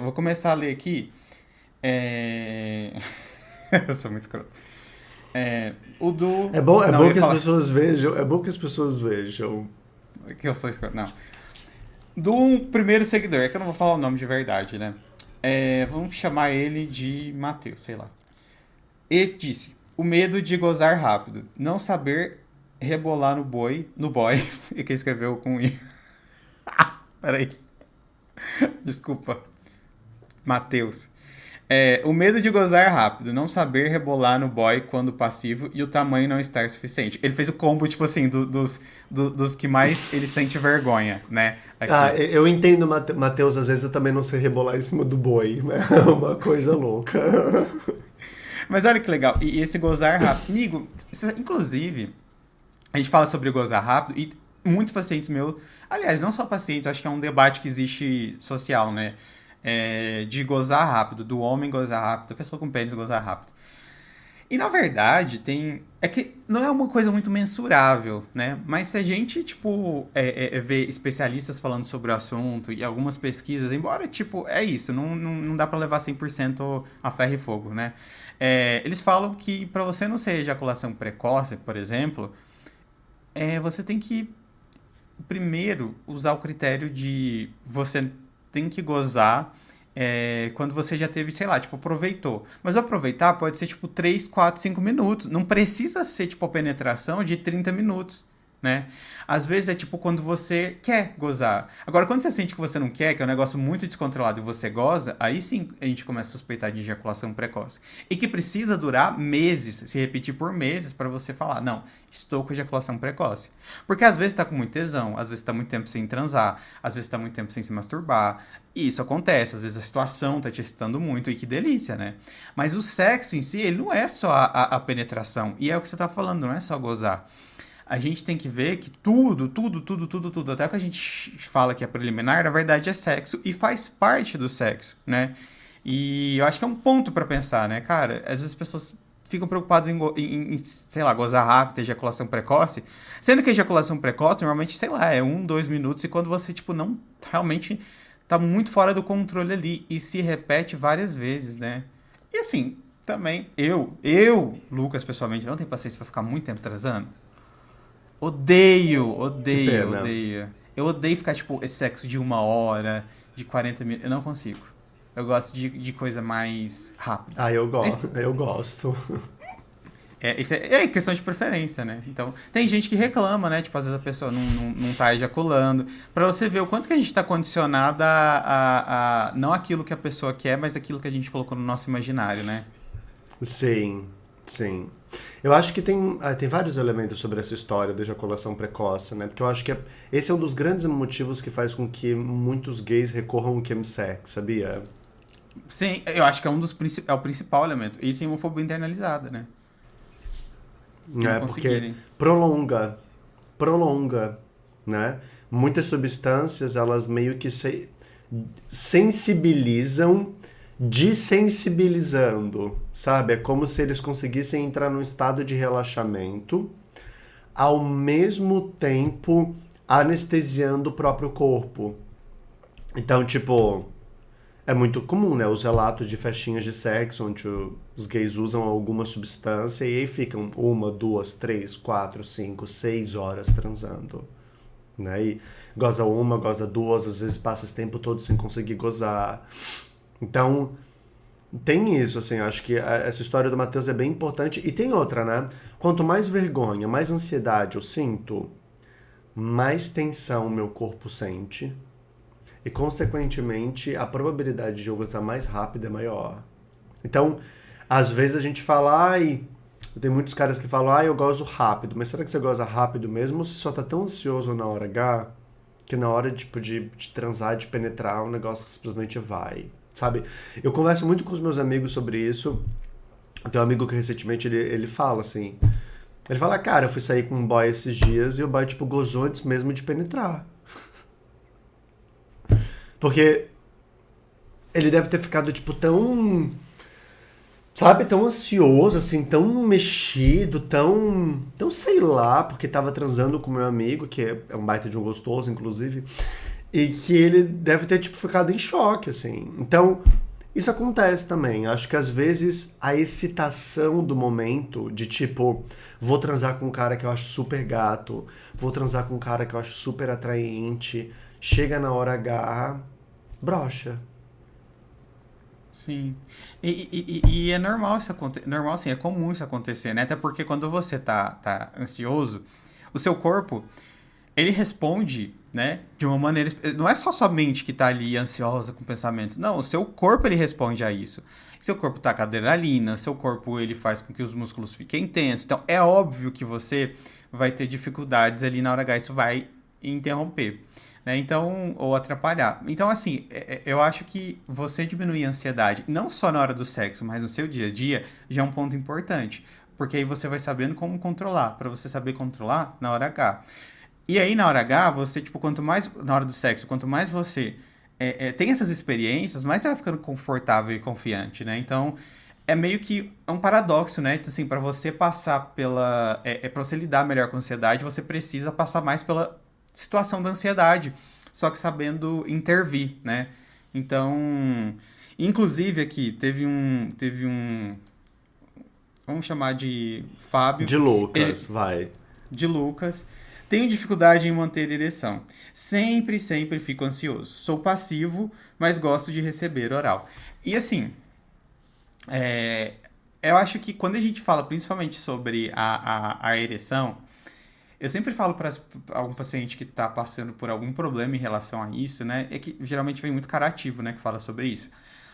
[SPEAKER 1] Vou começar a ler aqui. É... eu sou muito escroto. O do.
[SPEAKER 2] É
[SPEAKER 1] Não, eu
[SPEAKER 2] bom
[SPEAKER 1] ia
[SPEAKER 2] que as
[SPEAKER 1] falar
[SPEAKER 2] pessoas vejam, é bom que as pessoas vejam.
[SPEAKER 1] que eu sou escroto. Não. Do primeiro seguidor, é que eu não vou falar o nome de verdade, né? Vamos chamar ele de Matheus, sei lá. E disse: o medo de gozar rápido, não saber rebolar no boy, e quem escreveu com I. Peraí, desculpa, Matheus. O medo de gozar rápido, não saber rebolar no boy quando passivo e o tamanho não estar suficiente. Ele fez o combo, tipo assim, dos que mais ele sente vergonha, né?
[SPEAKER 2] Ah,
[SPEAKER 1] Aqui.
[SPEAKER 2] eu entendo, Matheus, às vezes eu também não sei rebolar em cima do boi, né? É uma coisa louca.
[SPEAKER 1] Mas olha que legal. E esse gozar rápido. Amigo, inclusive, a gente fala sobre gozar rápido e muitos pacientes meus. Aliás, não só pacientes, acho que é um debate que existe social, né? De gozar rápido, do homem gozar rápido, da pessoa com pênis gozar rápido. E na verdade, tem. É que não é uma coisa muito mensurável, né? Mas se a gente, tipo, vê especialistas falando sobre o assunto e algumas pesquisas, embora, tipo, é isso, não dá pra levar 100% a ferro e fogo, né? Eles falam que pra você não ser ejaculação precoce, por exemplo, você tem que primeiro usar o critério de você tem que gozar quando você já teve, sei lá, tipo, aproveitou. Mas o aproveitar pode ser, tipo, 3 4 5 minutos. Não precisa ser, tipo, a penetração de 30 minutos, né? Às vezes é, tipo, quando você quer gozar. Agora, quando você sente que você não quer, que é um negócio muito descontrolado e você goza, aí sim a gente começa a suspeitar de ejaculação precoce. E que precisa durar meses, se repetir por meses, para você falar, não, estou com ejaculação precoce. Porque às vezes tá com muito tesão, às vezes tá muito tempo sem transar, às vezes tá muito tempo sem se masturbar, e isso acontece, às vezes a situação tá te excitando muito, e que delícia, né? Mas o sexo em si, ele não é só a penetração, e é o que você tá falando, não é só gozar. A gente tem que ver que tudo, até o que a gente fala que é preliminar, na verdade é sexo e faz parte do sexo, né? E eu acho que é um ponto pra pensar, né, cara? Às vezes as pessoas ficam preocupadas sei lá, gozar rápido, ejaculação precoce, sendo que a ejaculação precoce normalmente, sei lá, é 1, 2 minutos, e quando você, tipo, não realmente tá muito fora do controle ali e se repete várias vezes, né? E assim, também, Lucas, pessoalmente, não tenho paciência pra ficar muito tempo transando. Odeio,
[SPEAKER 2] Que
[SPEAKER 1] odeio,
[SPEAKER 2] pena.
[SPEAKER 1] odeio. Eu odeio ficar, tipo, esse sexo de 1 hora, de 40 minutos. Eu não consigo. Eu gosto de coisa mais rápida.
[SPEAKER 2] Ah,
[SPEAKER 1] Mas,
[SPEAKER 2] eu gosto.
[SPEAKER 1] isso é questão de preferência, né? Então, tem gente que reclama, né? Tipo, às vezes a pessoa não tá ejaculando. Pra você ver o quanto que a gente tá condicionado a não aquilo que a pessoa quer, mas aquilo que a gente colocou no nosso imaginário, né?
[SPEAKER 2] Sim, sim. Eu acho que tem vários elementos sobre essa história da ejaculação precoce, né? Porque eu acho que esse é um dos grandes motivos que faz com que muitos gays recorram ao chemsex, sabia?
[SPEAKER 1] Sim, eu acho que é o principal elemento. Isso é homofobia internalizada, né? De não
[SPEAKER 2] Né? Porque
[SPEAKER 1] conseguirem.
[SPEAKER 2] prolonga, né? Muitas substâncias, elas meio que sensibilizam, desensibilizando, sabe? É como se eles conseguissem entrar num estado de relaxamento, ao mesmo tempo anestesiando o próprio corpo. Então, tipo, É muito comum, né? Os relatos de festinhas de sexo onde os gays usam alguma substância e aí ficam 1, 2, 3, 4, 5, 6 horas transando, né? E goza 1, goza 2, às vezes passa esse tempo todo sem conseguir gozar. Então, tem isso, assim, acho que essa história do Matheus é bem importante. E tem outra, né? Quanto mais vergonha, mais ansiedade eu sinto, mais tensão meu corpo sente. E, consequentemente, a probabilidade de eu gozar mais rápido é maior. Então, às vezes a gente fala, ai... Tem muitos caras que falam, ai, eu gozo rápido. Mas será que você goza rápido mesmo ou você só tá tão ansioso na hora H que na hora tipo, de transar, de penetrar, o negócio simplesmente vai, sabe? Eu converso muito com os meus amigos sobre isso. Tem um amigo que recentemente ele fala assim... Ele fala, cara, eu fui sair com um boy esses dias e o boy, tipo, gozou antes mesmo de penetrar. Porque ele deve ter ficado, tipo, tão... Sabe, tão ansioso, assim, tão mexido, tão sei lá, porque tava transando com meu amigo, que é um baita de um gostoso, inclusive, e que ele deve ter, tipo, ficado em choque, assim. Então, isso acontece também. Acho que às vezes a excitação do momento, de tipo, vou transar com um cara que eu acho super gato, vou transar com um cara que eu acho super atraente, chega na hora H, brocha.
[SPEAKER 1] Sim. E é normal isso acontecer. Normal, sim, é comum isso acontecer, né? Até porque quando você tá ansioso, o seu corpo, ele responde, né? De uma maneira. Não é só sua mente que tá ali ansiosa com pensamentos. Não, o seu corpo ele responde a isso. Seu corpo tá com adrenalina, seu corpo ele faz com que os músculos fiquem tensos. Então é óbvio que você vai ter dificuldades ali na hora H. Isso vai interromper. Né? Então, ou atrapalhar. Então, assim, eu acho que você diminuir a ansiedade, não só na hora do sexo, mas no seu dia a dia, já é um ponto importante. Porque aí você vai sabendo como controlar, para você saber controlar na hora H. E aí, na hora H, você, tipo, quanto mais, na hora do sexo, quanto mais você tem essas experiências, mais você vai ficando confortável e confiante, né? Então, é meio que um paradoxo, né? Então, assim, para você passar pela... para você lidar melhor com a ansiedade, você precisa passar mais pela situação da ansiedade, só que sabendo intervir, né? Então, inclusive aqui, vamos chamar de Fábio,
[SPEAKER 2] De
[SPEAKER 1] ele,
[SPEAKER 2] loucas, vai.
[SPEAKER 1] de Lucas. Tenho dificuldade em manter ereção. Sempre, sempre fico ansioso. Sou passivo, mas gosto de receber oral. E assim, é, eu acho que quando a gente fala principalmente sobre a ereção, eu sempre falo para algum paciente que está passando por algum problema em relação a isso, né? É que geralmente vem muito cara ativo, né? Que fala sobre isso.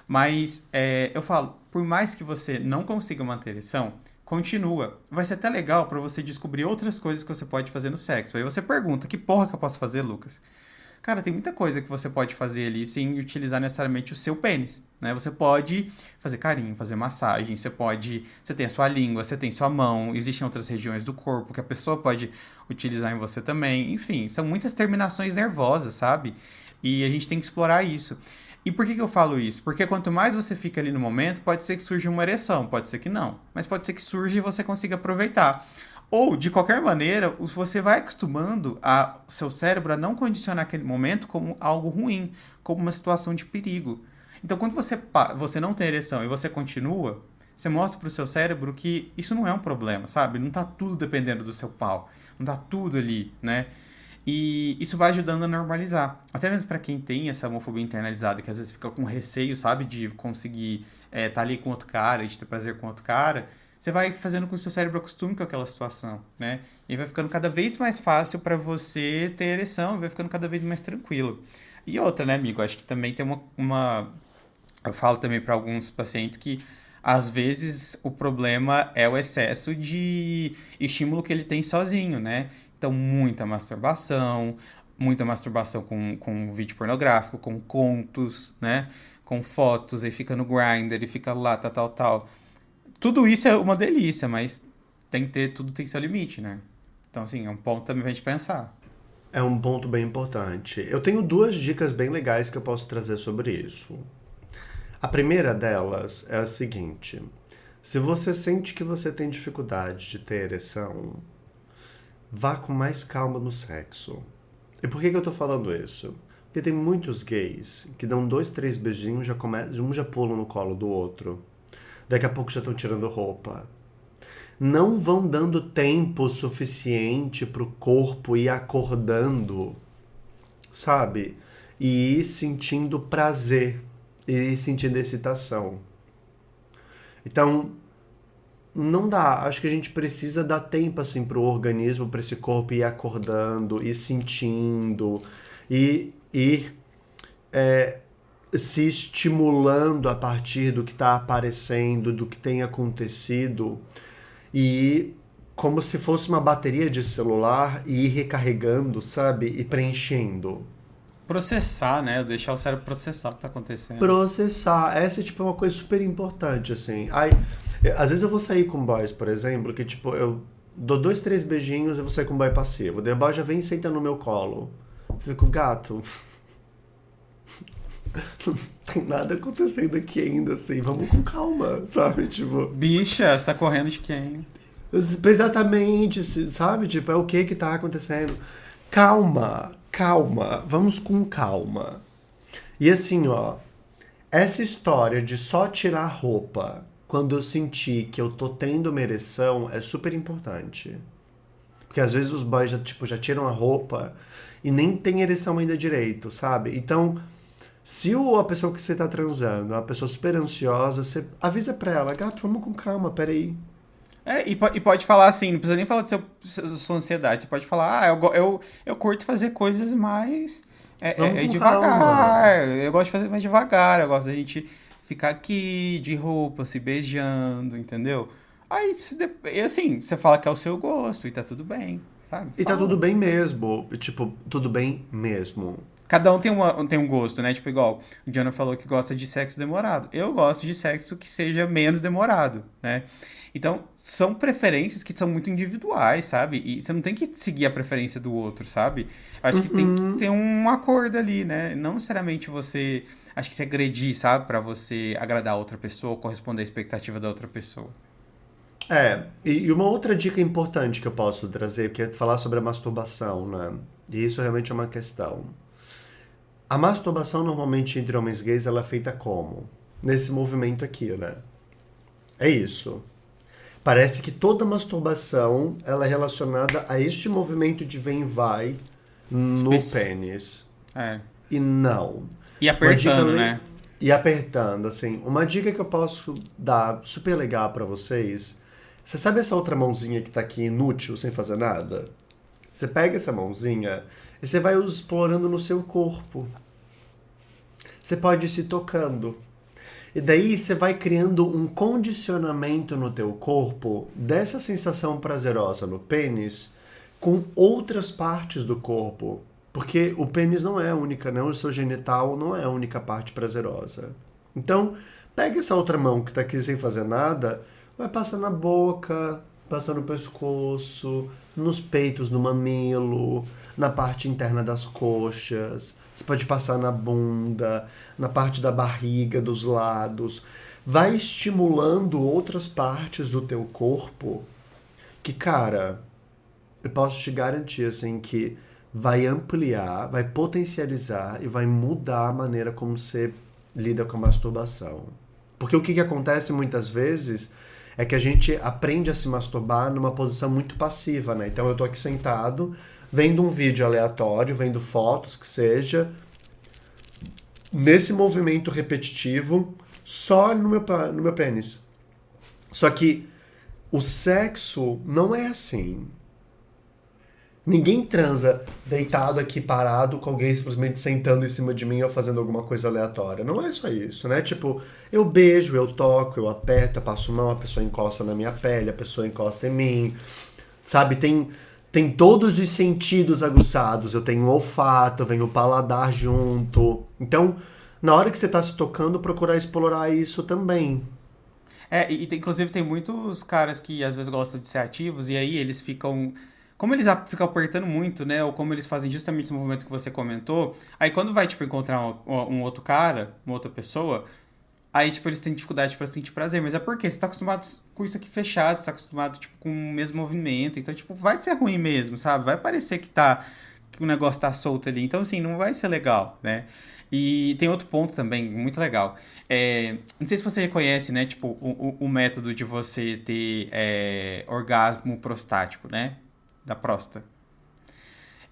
[SPEAKER 1] Mas eu falo, por mais que você não consiga manter ereção, continua. Vai ser até legal para você descobrir outras coisas que você pode fazer no sexo. Aí você pergunta, que porra que eu posso fazer, Lucas? Cara, tem muita coisa que você pode fazer ali sem utilizar necessariamente o seu pênis, né? Você pode fazer carinho, fazer massagem, você tem a sua língua, você tem sua mão, existem outras regiões do corpo que a pessoa pode utilizar em você também. Enfim, são muitas terminações nervosas, sabe? E a gente tem que explorar isso. E por que eu falo isso? Porque quanto mais você fica ali no momento, pode ser que surja uma ereção, pode ser que não, mas pode ser que surja e você consiga aproveitar. Ou, de qualquer maneira, você vai acostumando seu cérebro a não condicionar aquele momento como algo ruim, como uma situação de perigo. Então, quando você não tem ereção e você continua, você mostra para o seu cérebro que isso não é um problema, sabe? Não tá tudo dependendo do seu pau, não tá tudo ali, né? E isso vai ajudando a normalizar. Até mesmo para quem tem essa homofobia internalizada, que às vezes fica com receio, sabe, de conseguir tá ali com outro cara, de ter prazer com outro cara, você vai fazendo com que o seu cérebro acostume com aquela situação, né? E vai ficando cada vez mais fácil para você ter ereção, e vai ficando cada vez mais tranquilo. E outra, né, amigo? Acho que também tem eu falo também para alguns pacientes que às vezes o problema é o excesso de estímulo que ele tem sozinho, né? Então, muita masturbação com vídeo pornográfico, com contos, né? Com fotos, aí fica no Grindr, e fica lá, tal, tal, tal. Tudo isso é uma delícia, mas tudo tem seu limite, né? Então, assim, é um ponto também pra gente pensar.
[SPEAKER 2] É um ponto bem importante. Eu tenho duas dicas bem legais que eu posso trazer sobre isso. A primeira delas é a seguinte: se você sente que você tem dificuldade de ter ereção, vá com mais calma no sexo. E por que eu tô falando isso? Porque tem muitos gays que dão 2, 3 beijinhos, um já pula no colo do outro. Daqui a pouco já estão tirando roupa. Não vão dando tempo suficiente pro corpo ir acordando, sabe? E ir sentindo prazer, e ir sentindo excitação. Então, não dá. Acho que a gente precisa dar tempo, assim, pro organismo, pra esse corpo ir acordando, ir sentindo, e ir se estimulando a partir do que está aparecendo, do que tem acontecido, e como se fosse uma bateria de celular e ir recarregando, sabe? E preenchendo.
[SPEAKER 1] Processar, né? Deixar o cérebro processar o que tá acontecendo.
[SPEAKER 2] Processar. Essa tipo, é uma coisa super importante, assim. Às vezes eu vou sair com boys, por exemplo, que tipo, eu dou 2, 3 beijinhos e vou sair com um boy passivo. Daí o boy já vem e senta no meu colo. Eu fico, gato. Não tem nada acontecendo aqui ainda, assim. Vamos com calma, sabe? Tipo.
[SPEAKER 1] Bicha, você tá correndo de quem?
[SPEAKER 2] Exatamente, sabe? Tipo, é o que tá acontecendo? Calma, calma. Vamos com calma. E assim, ó. Essa história de só tirar roupa quando eu senti que eu tô tendo uma ereção é super importante. Porque às vezes os boys já tiram a roupa e nem tem ereção ainda direito, sabe? Então, se a pessoa que você tá transando é uma pessoa super ansiosa, você avisa pra ela, gato, vamos com calma, peraí.
[SPEAKER 1] E pode falar assim, não precisa nem falar de sua ansiedade. Você pode falar, eu curto fazer coisas mais
[SPEAKER 2] Vamos com calma.
[SPEAKER 1] devagar. Eu gosto de fazer mais devagar. Eu gosto da gente ficar aqui de roupa, se beijando, entendeu? Aí, e assim, você fala que é o seu gosto e tá tudo bem, sabe?
[SPEAKER 2] E tá
[SPEAKER 1] Fala.
[SPEAKER 2] tudo bem mesmo. Tipo, tudo bem mesmo.
[SPEAKER 1] Cada um tem um gosto, né? Tipo, igual o Jonah falou que gosta de sexo demorado. Eu gosto de sexo que seja menos demorado, né? Então, são preferências que são muito individuais, sabe? E você não tem que seguir a preferência do outro, sabe? Eu acho que tem que ter um acordo ali, né? Não necessariamente você, acho que se agredir, sabe? Pra você agradar a outra pessoa ou corresponder à expectativa da outra pessoa.
[SPEAKER 2] E uma outra dica importante que eu posso trazer, que é falar sobre a masturbação, né? E isso realmente é uma questão. A masturbação normalmente entre homens gays ela é feita como? Nesse movimento aqui, né? É isso. Parece que toda masturbação ela é relacionada a este movimento de vem e vai no
[SPEAKER 1] Espe-
[SPEAKER 2] pênis.
[SPEAKER 1] É.
[SPEAKER 2] E não.
[SPEAKER 1] E
[SPEAKER 2] Uma dica
[SPEAKER 1] apertando, né?
[SPEAKER 2] e apertando, assim. Uma dica que eu posso dar super legal pra vocês. Você sabe essa outra mãozinha que tá aqui inútil, sem fazer nada? Você pega essa mãozinha e você vai explorando no seu corpo. Você pode ir se tocando. E daí você vai criando um condicionamento no teu corpo dessa sensação prazerosa no pênis com outras partes do corpo. Porque o pênis não é a única, né? O seu genital não é a única parte prazerosa. Então, pega essa outra mão que tá aqui sem fazer nada, vai passar na boca, passa no pescoço, nos peitos, no mamilo, na parte interna das coxas. Você pode passar na bunda, na parte da barriga, dos lados. Vai estimulando outras partes do teu corpo que, cara, eu posso te garantir, assim, que vai ampliar, vai potencializar e vai mudar a maneira como você lida com a masturbação. Porque o que acontece muitas vezes é que a gente aprende a se masturbar numa posição muito passiva, né? Então eu tô aqui sentado, vendo um vídeo aleatório, vendo fotos, que seja, nesse movimento repetitivo, só no meu pênis. Só que o sexo não é assim. Ninguém transa deitado aqui parado com alguém simplesmente sentando em cima de mim ou fazendo alguma coisa aleatória. Não é só isso, né? Tipo, eu beijo, eu toco, eu aperto, eu passo mão, a pessoa encosta na minha pele, a pessoa encosta em mim. Sabe, tem todos os sentidos aguçados. Eu tenho o olfato, vem o paladar junto. Então, na hora que você tá se tocando, procurar explorar isso também.
[SPEAKER 1] Inclusive tem muitos caras que às vezes gostam de ser ativos e aí eles ficam. Como eles ficam apertando muito, né? Ou como eles fazem justamente esse movimento que você comentou, aí quando vai, tipo, encontrar um outro cara, uma outra pessoa, aí, tipo, eles têm dificuldade pra sentir prazer. Mas é porque você tá acostumado com isso aqui fechado, você tá acostumado, tipo, com o mesmo movimento. Então, tipo, vai ser ruim mesmo, sabe? Vai parecer que o negócio tá solto ali. Então, assim, não vai ser legal, né? E tem outro ponto também, muito legal. Não sei se você reconhece, né? Tipo, o método de você ter orgasmo prostático, né? Da próstata.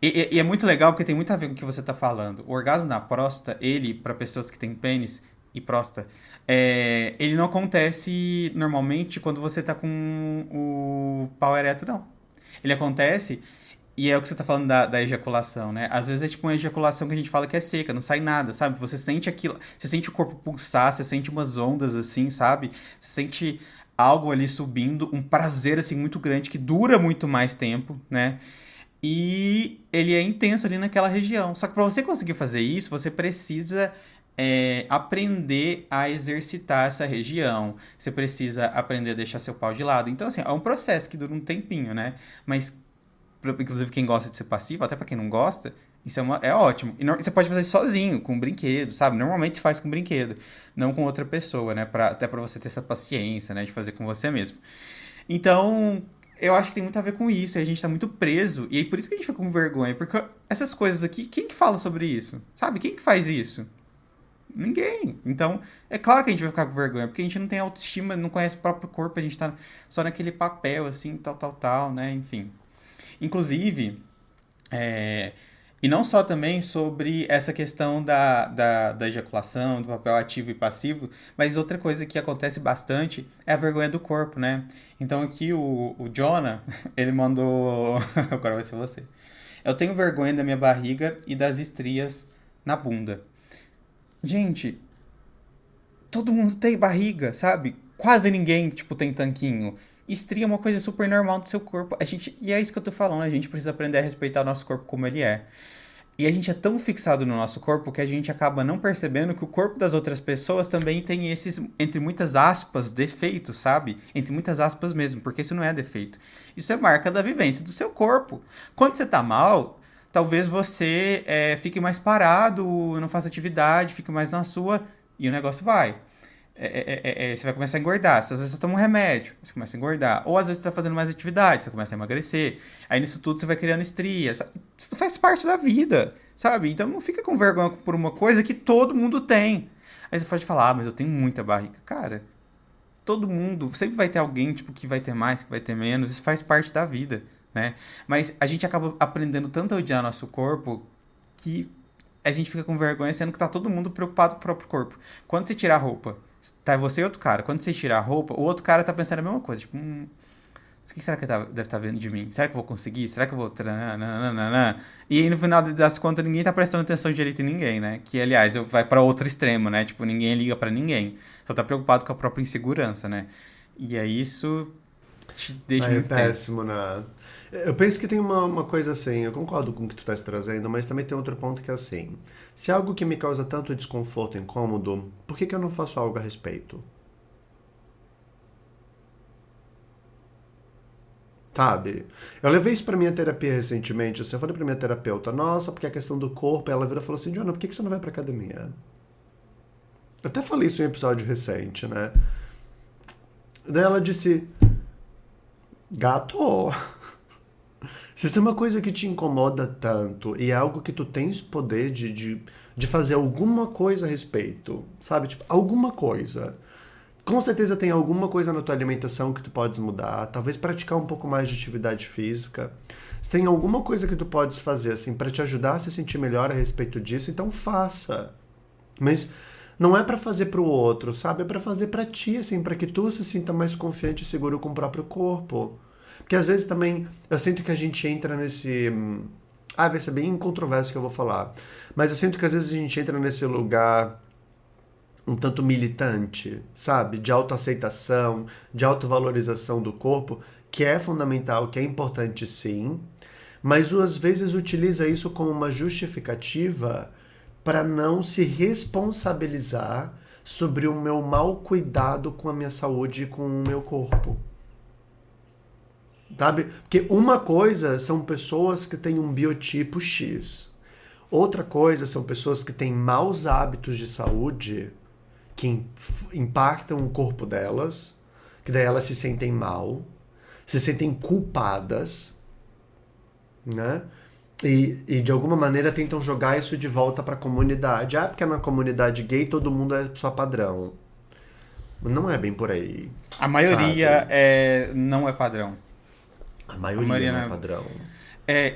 [SPEAKER 1] E é muito legal porque tem muito a ver com o que você tá falando. O orgasmo na próstata, ele, para pessoas que têm pênis e próstata, ele não acontece normalmente quando você tá com o pau ereto, não. Ele acontece, e é o que você tá falando da ejaculação, né? Às vezes é tipo uma ejaculação que a gente fala que é seca, não sai nada, sabe? Você sente aquilo, você sente o corpo pulsar, você sente umas ondas assim, sabe? Você sente algo ali subindo, um prazer assim muito grande que dura muito mais tempo, né? E ele é intenso ali naquela região. Só que para você conseguir fazer isso, você precisa aprender a exercitar essa região. Você precisa aprender a deixar seu pau de lado. Então, assim, é um processo que dura um tempinho, né? Mas, inclusive, quem gosta de ser passivo, até para quem não gosta, isso é ótimo. E você pode fazer isso sozinho, com um brinquedo, sabe? Normalmente se faz com um brinquedo, não com outra pessoa, né? Até para você ter essa paciência, né? De fazer com você mesmo. Então, eu acho que tem muito a ver com isso, e a gente tá muito preso, e aí por isso que a gente fica com vergonha, porque essas coisas aqui, quem que fala sobre isso? Sabe? Quem que faz isso? Ninguém. Então, é claro que a gente vai ficar com vergonha, porque a gente não tem autoestima, não conhece o próprio corpo, a gente tá só naquele papel, assim, tal, né? Enfim. Inclusive, é, e não só também sobre essa questão da ejaculação, do papel ativo e passivo, mas outra coisa que acontece bastante é a vergonha do corpo, né? Então aqui o Jonah, ele mandou. Agora vai ser você. Eu tenho vergonha da minha barriga e das estrias na bunda. Gente, todo mundo tem barriga, sabe? Quase ninguém, tipo, tem tanquinho. Estria é uma coisa super normal do seu corpo. E é isso que eu tô falando, a gente precisa aprender a respeitar o nosso corpo como ele é. E a gente é tão fixado no nosso corpo que a gente acaba não percebendo que o corpo das outras pessoas também tem esses, entre muitas aspas, defeitos, sabe? Entre muitas aspas mesmo, porque isso não é defeito. Isso é marca da vivência do seu corpo. Quando você tá mal, talvez você fique mais parado, não faça atividade, fique mais na sua e o negócio vai. Você vai começar a engordar. Às vezes você toma um remédio, você começa a engordar. Ou às vezes você está fazendo mais atividade, você começa a emagrecer. Aí nisso tudo você vai criando estrias. Isso faz parte da vida, sabe? Então não fica com vergonha por uma coisa que todo mundo tem. Aí você pode falar, mas eu tenho muita barriga. Cara, todo mundo, sempre vai ter alguém tipo, que vai ter mais, que vai ter menos. Isso faz parte da vida, né? Mas a gente acaba aprendendo tanto a odiar nosso corpo que a gente fica com vergonha, sendo que tá todo mundo preocupado com o próprio corpo. Quando você tira a roupa, tá você e outro cara. Quando você tirar a roupa, o outro cara tá pensando a mesma coisa. Tipo, o que será que deve estar vendo de mim? Será que eu vou conseguir? Será que eu vou... E aí, no final das contas, ninguém tá prestando atenção direito em ninguém, né? Que, aliás, vai pra outro extremo, né? Tipo, ninguém liga pra ninguém. Só tá preocupado com a própria insegurança, né? E aí, isso te deixa muito
[SPEAKER 2] péssimo, né? Eu penso que tem uma coisa assim, eu concordo com o que tu estás trazendo, mas também tem outro ponto que é assim, se é algo que me causa tanto desconforto, incômodo, por que eu não faço algo a respeito? Sabe? Eu levei isso pra minha terapia recentemente, assim, eu falei pra minha terapeuta, nossa, porque a questão do corpo, ela virou e falou assim, Jonah, por que você não vai pra academia? Eu até falei isso em um episódio recente, né? Daí ela disse, gato... Se isso é uma coisa que te incomoda tanto e é algo que tu tens poder de fazer alguma coisa a respeito, sabe? Tipo, alguma coisa. Com certeza tem alguma coisa na tua alimentação que tu podes mudar, talvez praticar um pouco mais de atividade física. Se tem alguma coisa que tu podes fazer, assim, pra te ajudar a se sentir melhor a respeito disso, então faça. Mas não é pra fazer pro outro, sabe? É pra fazer pra ti, assim, pra que tu se sinta mais confiante e seguro com o próprio corpo. Porque às vezes também eu sinto que a gente entra nesse... vai ser bem controverso que eu vou falar. Mas eu sinto que às vezes a gente entra nesse lugar um tanto militante, sabe? De autoaceitação, de autovalorização do corpo, que é fundamental, que é importante sim, mas às vezes utiliza isso como uma justificativa para não se responsabilizar sobre o meu mau cuidado com a minha saúde e com o meu corpo. Sabe? Porque uma coisa são pessoas que têm um biotipo X. Outra coisa são pessoas que têm maus hábitos de saúde que impactam o corpo delas, que daí elas se sentem mal, se sentem culpadas, né? E de alguma maneira tentam jogar isso de volta pra comunidade. Ah, porque na comunidade gay todo mundo é só padrão. Não é bem por aí,
[SPEAKER 1] A maioria
[SPEAKER 2] sabe?
[SPEAKER 1] não é padrão.
[SPEAKER 2] A
[SPEAKER 1] A
[SPEAKER 2] maioria
[SPEAKER 1] maioria
[SPEAKER 2] não
[SPEAKER 1] não
[SPEAKER 2] é
[SPEAKER 1] é.
[SPEAKER 2] padrão,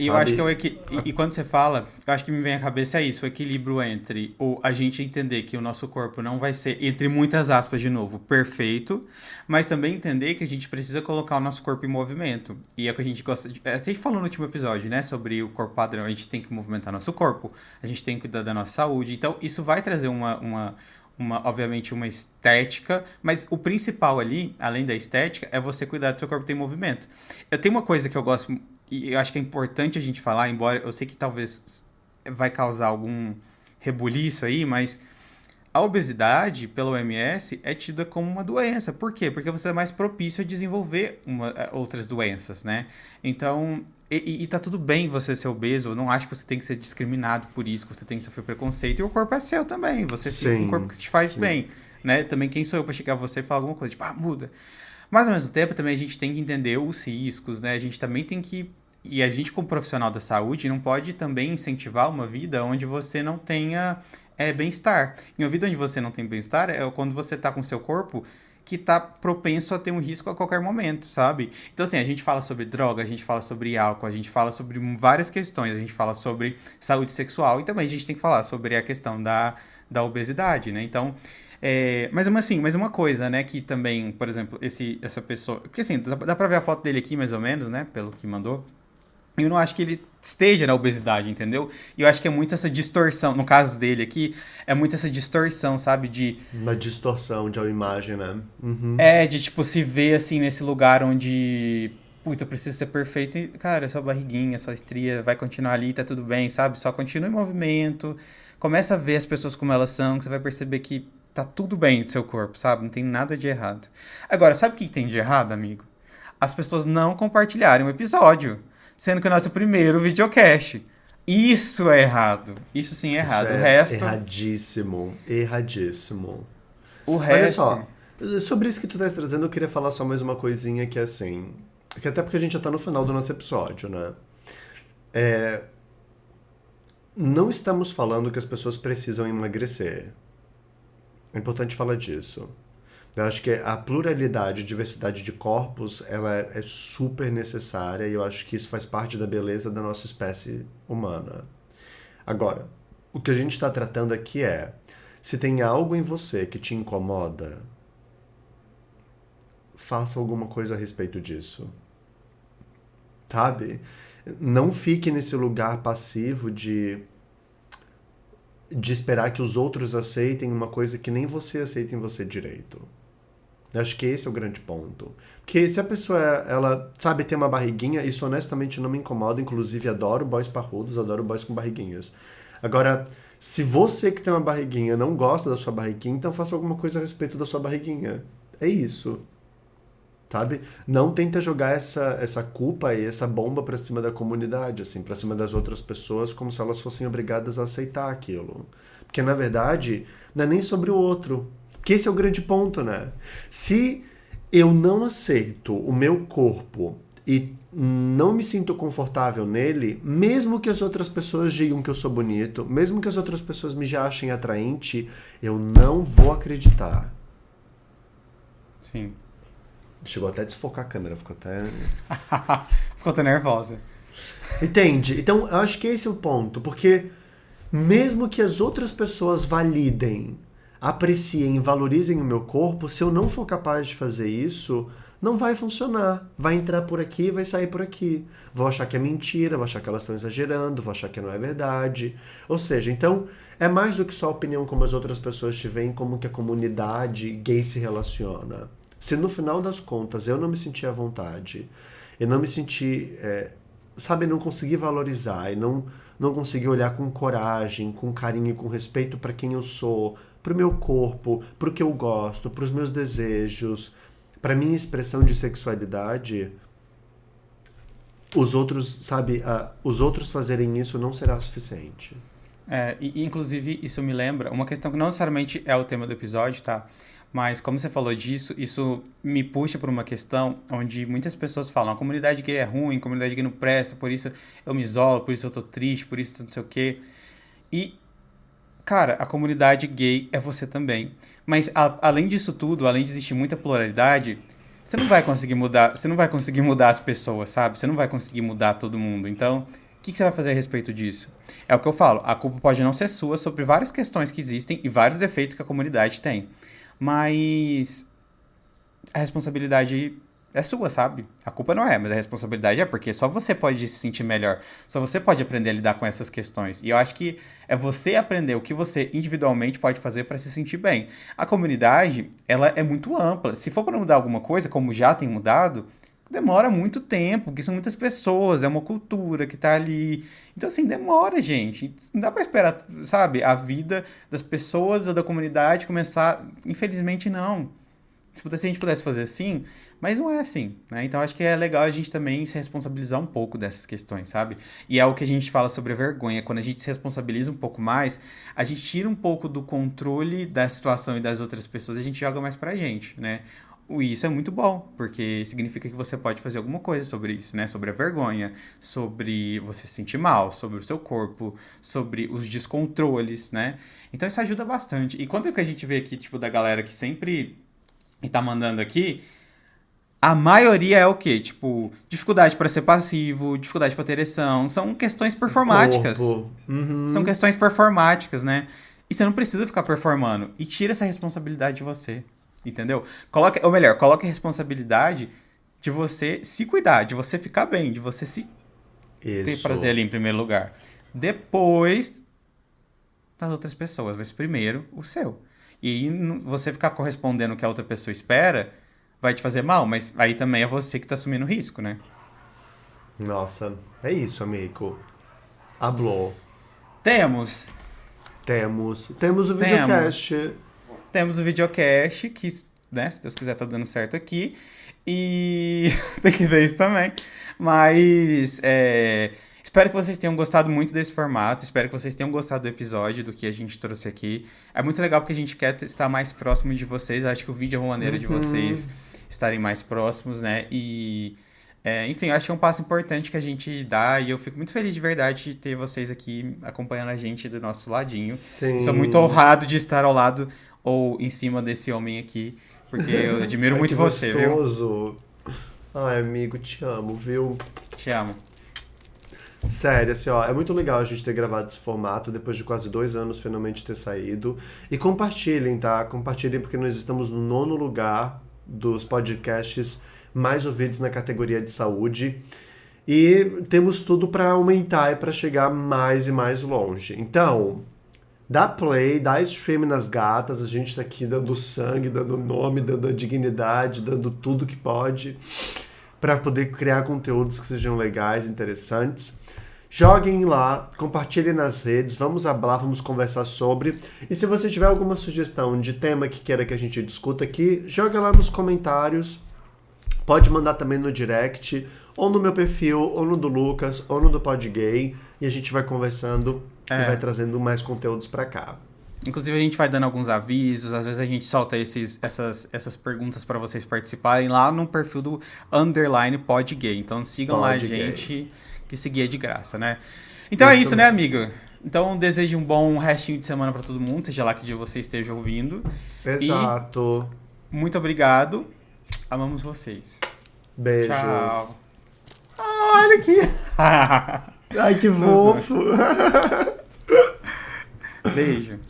[SPEAKER 1] E eu acho que
[SPEAKER 2] sabe?
[SPEAKER 1] e quando você fala, eu acho que me vem à cabeça é isso, o equilíbrio entre a gente entender que o nosso corpo não vai ser, entre muitas aspas de novo, perfeito, mas também entender que a gente precisa colocar o nosso corpo em movimento. E é o que a gente gosta de. A gente falou no último episódio, né, sobre o corpo padrão. A gente tem que movimentar nosso corpo, a gente tem que cuidar da nossa saúde. Então, isso vai trazer obviamente, uma estética, mas o principal ali, além da estética, é você cuidar do seu corpo ter movimento. Eu tenho uma coisa que eu gosto, e eu acho que é importante a gente falar, embora eu sei que talvez vai causar algum rebuliço aí, mas a obesidade, pela OMS, é tida como uma doença. Por quê? Porque você é mais propício a desenvolver outras doenças, né? Então, e tá tudo bem você ser obeso, eu não acho que você tem que ser discriminado por isso, que você tem que sofrer preconceito, e o corpo é seu também, você fica com um corpo
[SPEAKER 2] Sim,
[SPEAKER 1] que te faz
[SPEAKER 2] sim.
[SPEAKER 1] bem, né? Também quem sou eu pra chegar a você e falar alguma coisa, tipo, muda. Mas ao mesmo tempo também a gente tem que entender os riscos, né? A gente também tem que. E a gente, como profissional da saúde, não pode também incentivar uma vida onde você não tenha bem-estar. Em uma vida onde você não tem bem-estar é quando você tá com seu corpo que tá propenso a ter um risco a qualquer momento, sabe? Então, assim, a gente fala sobre droga, a gente fala sobre álcool, a gente fala sobre várias questões, a gente fala sobre saúde sexual e também a gente tem que falar sobre a questão da obesidade, né? Então, mas uma coisa, né, que também, por exemplo, essa pessoa. Porque assim, dá pra ver a foto dele aqui, mais ou menos, né? Pelo que mandou. Eu não acho que ele esteja na obesidade, entendeu? E eu acho que é muito essa distorção, no caso dele aqui, é muito essa distorção, sabe?
[SPEAKER 2] Uma distorção de imagem, né? Uhum.
[SPEAKER 1] De tipo, se ver assim nesse lugar onde. Putz, eu preciso ser perfeito. E, cara, sua barriguinha, sua estria vai continuar ali, tá tudo bem, sabe? Só continua em movimento. Começa a ver as pessoas como elas são, que você vai perceber que tá tudo bem no seu corpo, sabe? Não tem nada de errado. Agora, sabe o que tem de errado, amigo? As pessoas não compartilharem o episódio, sendo que é o nosso primeiro videocast. Isso é errado. Isso sim é
[SPEAKER 2] Isso
[SPEAKER 1] errado. O
[SPEAKER 2] é
[SPEAKER 1] resto.
[SPEAKER 2] erradíssimo, erradíssimo.
[SPEAKER 1] O
[SPEAKER 2] Olha
[SPEAKER 1] resto.
[SPEAKER 2] só, sobre isso que tu tá trazendo, eu queria falar só mais uma coisinha que é assim. Que até porque a gente já tá no final do nosso episódio, né? Não estamos falando que as pessoas precisam emagrecer. É importante falar disso. Eu acho que a pluralidade, diversidade de corpos, ela é super necessária e eu acho que isso faz parte da beleza da nossa espécie humana. Agora, o que a gente está tratando aqui é, se tem algo em você que te incomoda, faça alguma coisa a respeito disso. Sabe? Não fique nesse lugar passivo de esperar que os outros aceitem uma coisa que nem você aceita em você direito. Eu acho que esse é o grande ponto. Porque se a pessoa, ela sabe ter uma barriguinha, isso honestamente não me incomoda. Inclusive, adoro boys parrudos, adoro boys com barriguinhas. Agora, se você que tem uma barriguinha não gosta da sua barriguinha, então faça alguma coisa a respeito da sua barriguinha. É isso. Sabe? Não tenta jogar essa culpa e essa bomba pra cima da comunidade, assim, pra cima das outras pessoas, como se elas fossem obrigadas a aceitar aquilo. Porque, na verdade, não é nem sobre o outro. Que esse é o grande ponto, né? Se eu não aceito o meu corpo e não me sinto confortável nele, mesmo que as outras pessoas digam que eu sou bonito, mesmo que as outras pessoas me já achem atraente, eu não vou acreditar.
[SPEAKER 1] Sim.
[SPEAKER 2] Chegou até a desfocar a câmera, ficou até...
[SPEAKER 1] Ficou até nervosa.
[SPEAKER 2] Entende? Então, eu acho que esse é o ponto, porque mesmo que as outras pessoas validem, apreciem, valorizem o meu corpo, se eu não for capaz de fazer isso, não vai funcionar. Vai entrar por aqui e vai sair por aqui. Vou achar que é mentira, vou achar que elas estão exagerando, vou achar que não é verdade. Ou seja, então, é mais do que só a opinião como as outras pessoas te veem, como que a comunidade gay se relaciona. Se no final das contas eu não me sentir à vontade, eu não me sentir, sabe, não conseguir valorizar e não conseguir olhar com coragem, com carinho e com respeito para quem eu sou, para o meu corpo, para o que eu gosto, para os meus desejos, para minha expressão de sexualidade, os outros, sabe, os outros fazerem isso não será suficiente.
[SPEAKER 1] Inclusive, isso me lembra uma questão que não necessariamente é o tema do episódio, tá? Mas como você falou disso, isso me puxa para uma questão onde muitas pessoas falam, a comunidade gay é ruim, a comunidade gay não presta, por isso eu me isolo, por isso eu tô triste, por isso não sei o quê. E, cara, a comunidade gay é você também. Mas além disso tudo, além de existir muita pluralidade, você não vai conseguir mudar, você não vai conseguir mudar as pessoas, sabe? Você não vai conseguir mudar todo mundo. Então, o que você vai fazer a respeito disso? É o que eu falo, a culpa pode não ser sua sobre várias questões que existem e vários defeitos que a comunidade tem. Mas a responsabilidade é sua, sabe? A culpa não é, mas a responsabilidade é porque só você pode se sentir melhor. Só você pode aprender a lidar com essas questões. E eu acho que é você aprender o que você individualmente pode fazer para se sentir bem. A comunidade, ela é muito ampla. Se for para mudar alguma coisa, como já tem mudado, demora muito tempo, porque são muitas pessoas, é uma cultura que tá ali. Então, assim, demora, gente. Não dá pra esperar, sabe, a vida das pessoas ou da comunidade começar. Infelizmente, não. Se a gente pudesse fazer assim, mas não é assim, né? Então acho que é legal a gente também se responsabilizar um pouco dessas questões, sabe? E é o que a gente fala sobre a vergonha. Quando a gente se responsabiliza um pouco mais, a gente tira um pouco do controle da situação e das outras pessoas e a gente joga mais pra gente, né? E isso é muito bom, porque significa que você pode fazer alguma coisa sobre isso, né? Sobre a vergonha, sobre você se sentir mal, sobre o seu corpo, sobre os descontroles, né? Então isso ajuda bastante. E quando é que a gente vê aqui, tipo, da galera que sempre tá mandando aqui, a maioria é o quê? Tipo, dificuldade para ser passivo, dificuldade para ter ereção. São questões performáticas.
[SPEAKER 2] Corpo.
[SPEAKER 1] São questões performáticas, né? E você não precisa ficar performando. E tira essa responsabilidade de você. Entendeu? Ou melhor, coloque a responsabilidade de você se cuidar, de você ficar bem, de você se ter
[SPEAKER 2] Isso.
[SPEAKER 1] prazer ali em primeiro lugar. Depois das outras pessoas, mas primeiro o seu. E aí você ficar correspondendo o que a outra pessoa espera vai te fazer mal, mas aí também é você que tá assumindo risco, né?
[SPEAKER 2] Nossa, é isso, amigo. Hablou.
[SPEAKER 1] Temos.
[SPEAKER 2] Temos o videocast.
[SPEAKER 1] Temos o videocast, que, né, se Deus quiser tá dando certo aqui. E tem que ver isso também. Mas espero que vocês tenham gostado muito desse formato. Espero que vocês tenham gostado do episódio, do que a gente trouxe aqui. É muito legal porque a gente quer estar mais próximo de vocês. Acho que o vídeo é uma maneira de vocês estarem mais próximos, né? E, enfim, eu acho que é um passo importante que a gente dá. E eu fico muito feliz de verdade de ter vocês aqui acompanhando a gente do nosso ladinho.
[SPEAKER 2] Sim.
[SPEAKER 1] Sou muito honrado de estar ao lado ou em cima desse homem aqui. Porque eu admiro muito você, viu?
[SPEAKER 2] Gostoso. Ai, amigo, te amo, viu?
[SPEAKER 1] Te amo.
[SPEAKER 2] Sério, assim, ó, é muito legal a gente ter gravado esse formato depois de quase 2 anos finalmente ter saído. E compartilhem, tá? Compartilhem porque nós estamos no 9º lugar dos podcasts mais ouvidos na categoria de saúde. E temos tudo pra aumentar e pra chegar mais e mais longe. Então, dá play, dá stream nas gatas, a gente tá aqui dando sangue, dando nome, dando dignidade, dando tudo que pode pra poder criar conteúdos que sejam legais, interessantes. Joguem lá, compartilhem nas redes, vamos hablar, vamos conversar sobre. E se você tiver alguma sugestão de tema que queira que a gente discuta aqui, joga lá nos comentários. Pode mandar também no direct, ou no meu perfil, ou no do Lucas, ou no do Podgay. E a gente vai conversando e vai trazendo mais conteúdos pra cá.
[SPEAKER 1] Inclusive a gente vai dando alguns avisos, às vezes a gente solta essas perguntas pra vocês participarem lá no perfil do _podgay. Então sigam lá a gente, que seguir é de graça, né? Então é isso, né, amigo? Então desejo um bom restinho de semana pra todo mundo, seja lá que dia você esteja ouvindo.
[SPEAKER 2] Exato.
[SPEAKER 1] E muito obrigado. Amamos vocês.
[SPEAKER 2] Beijos.
[SPEAKER 1] Tchau. Olha aqui.
[SPEAKER 2] Ai, que fofo.
[SPEAKER 1] Beijo.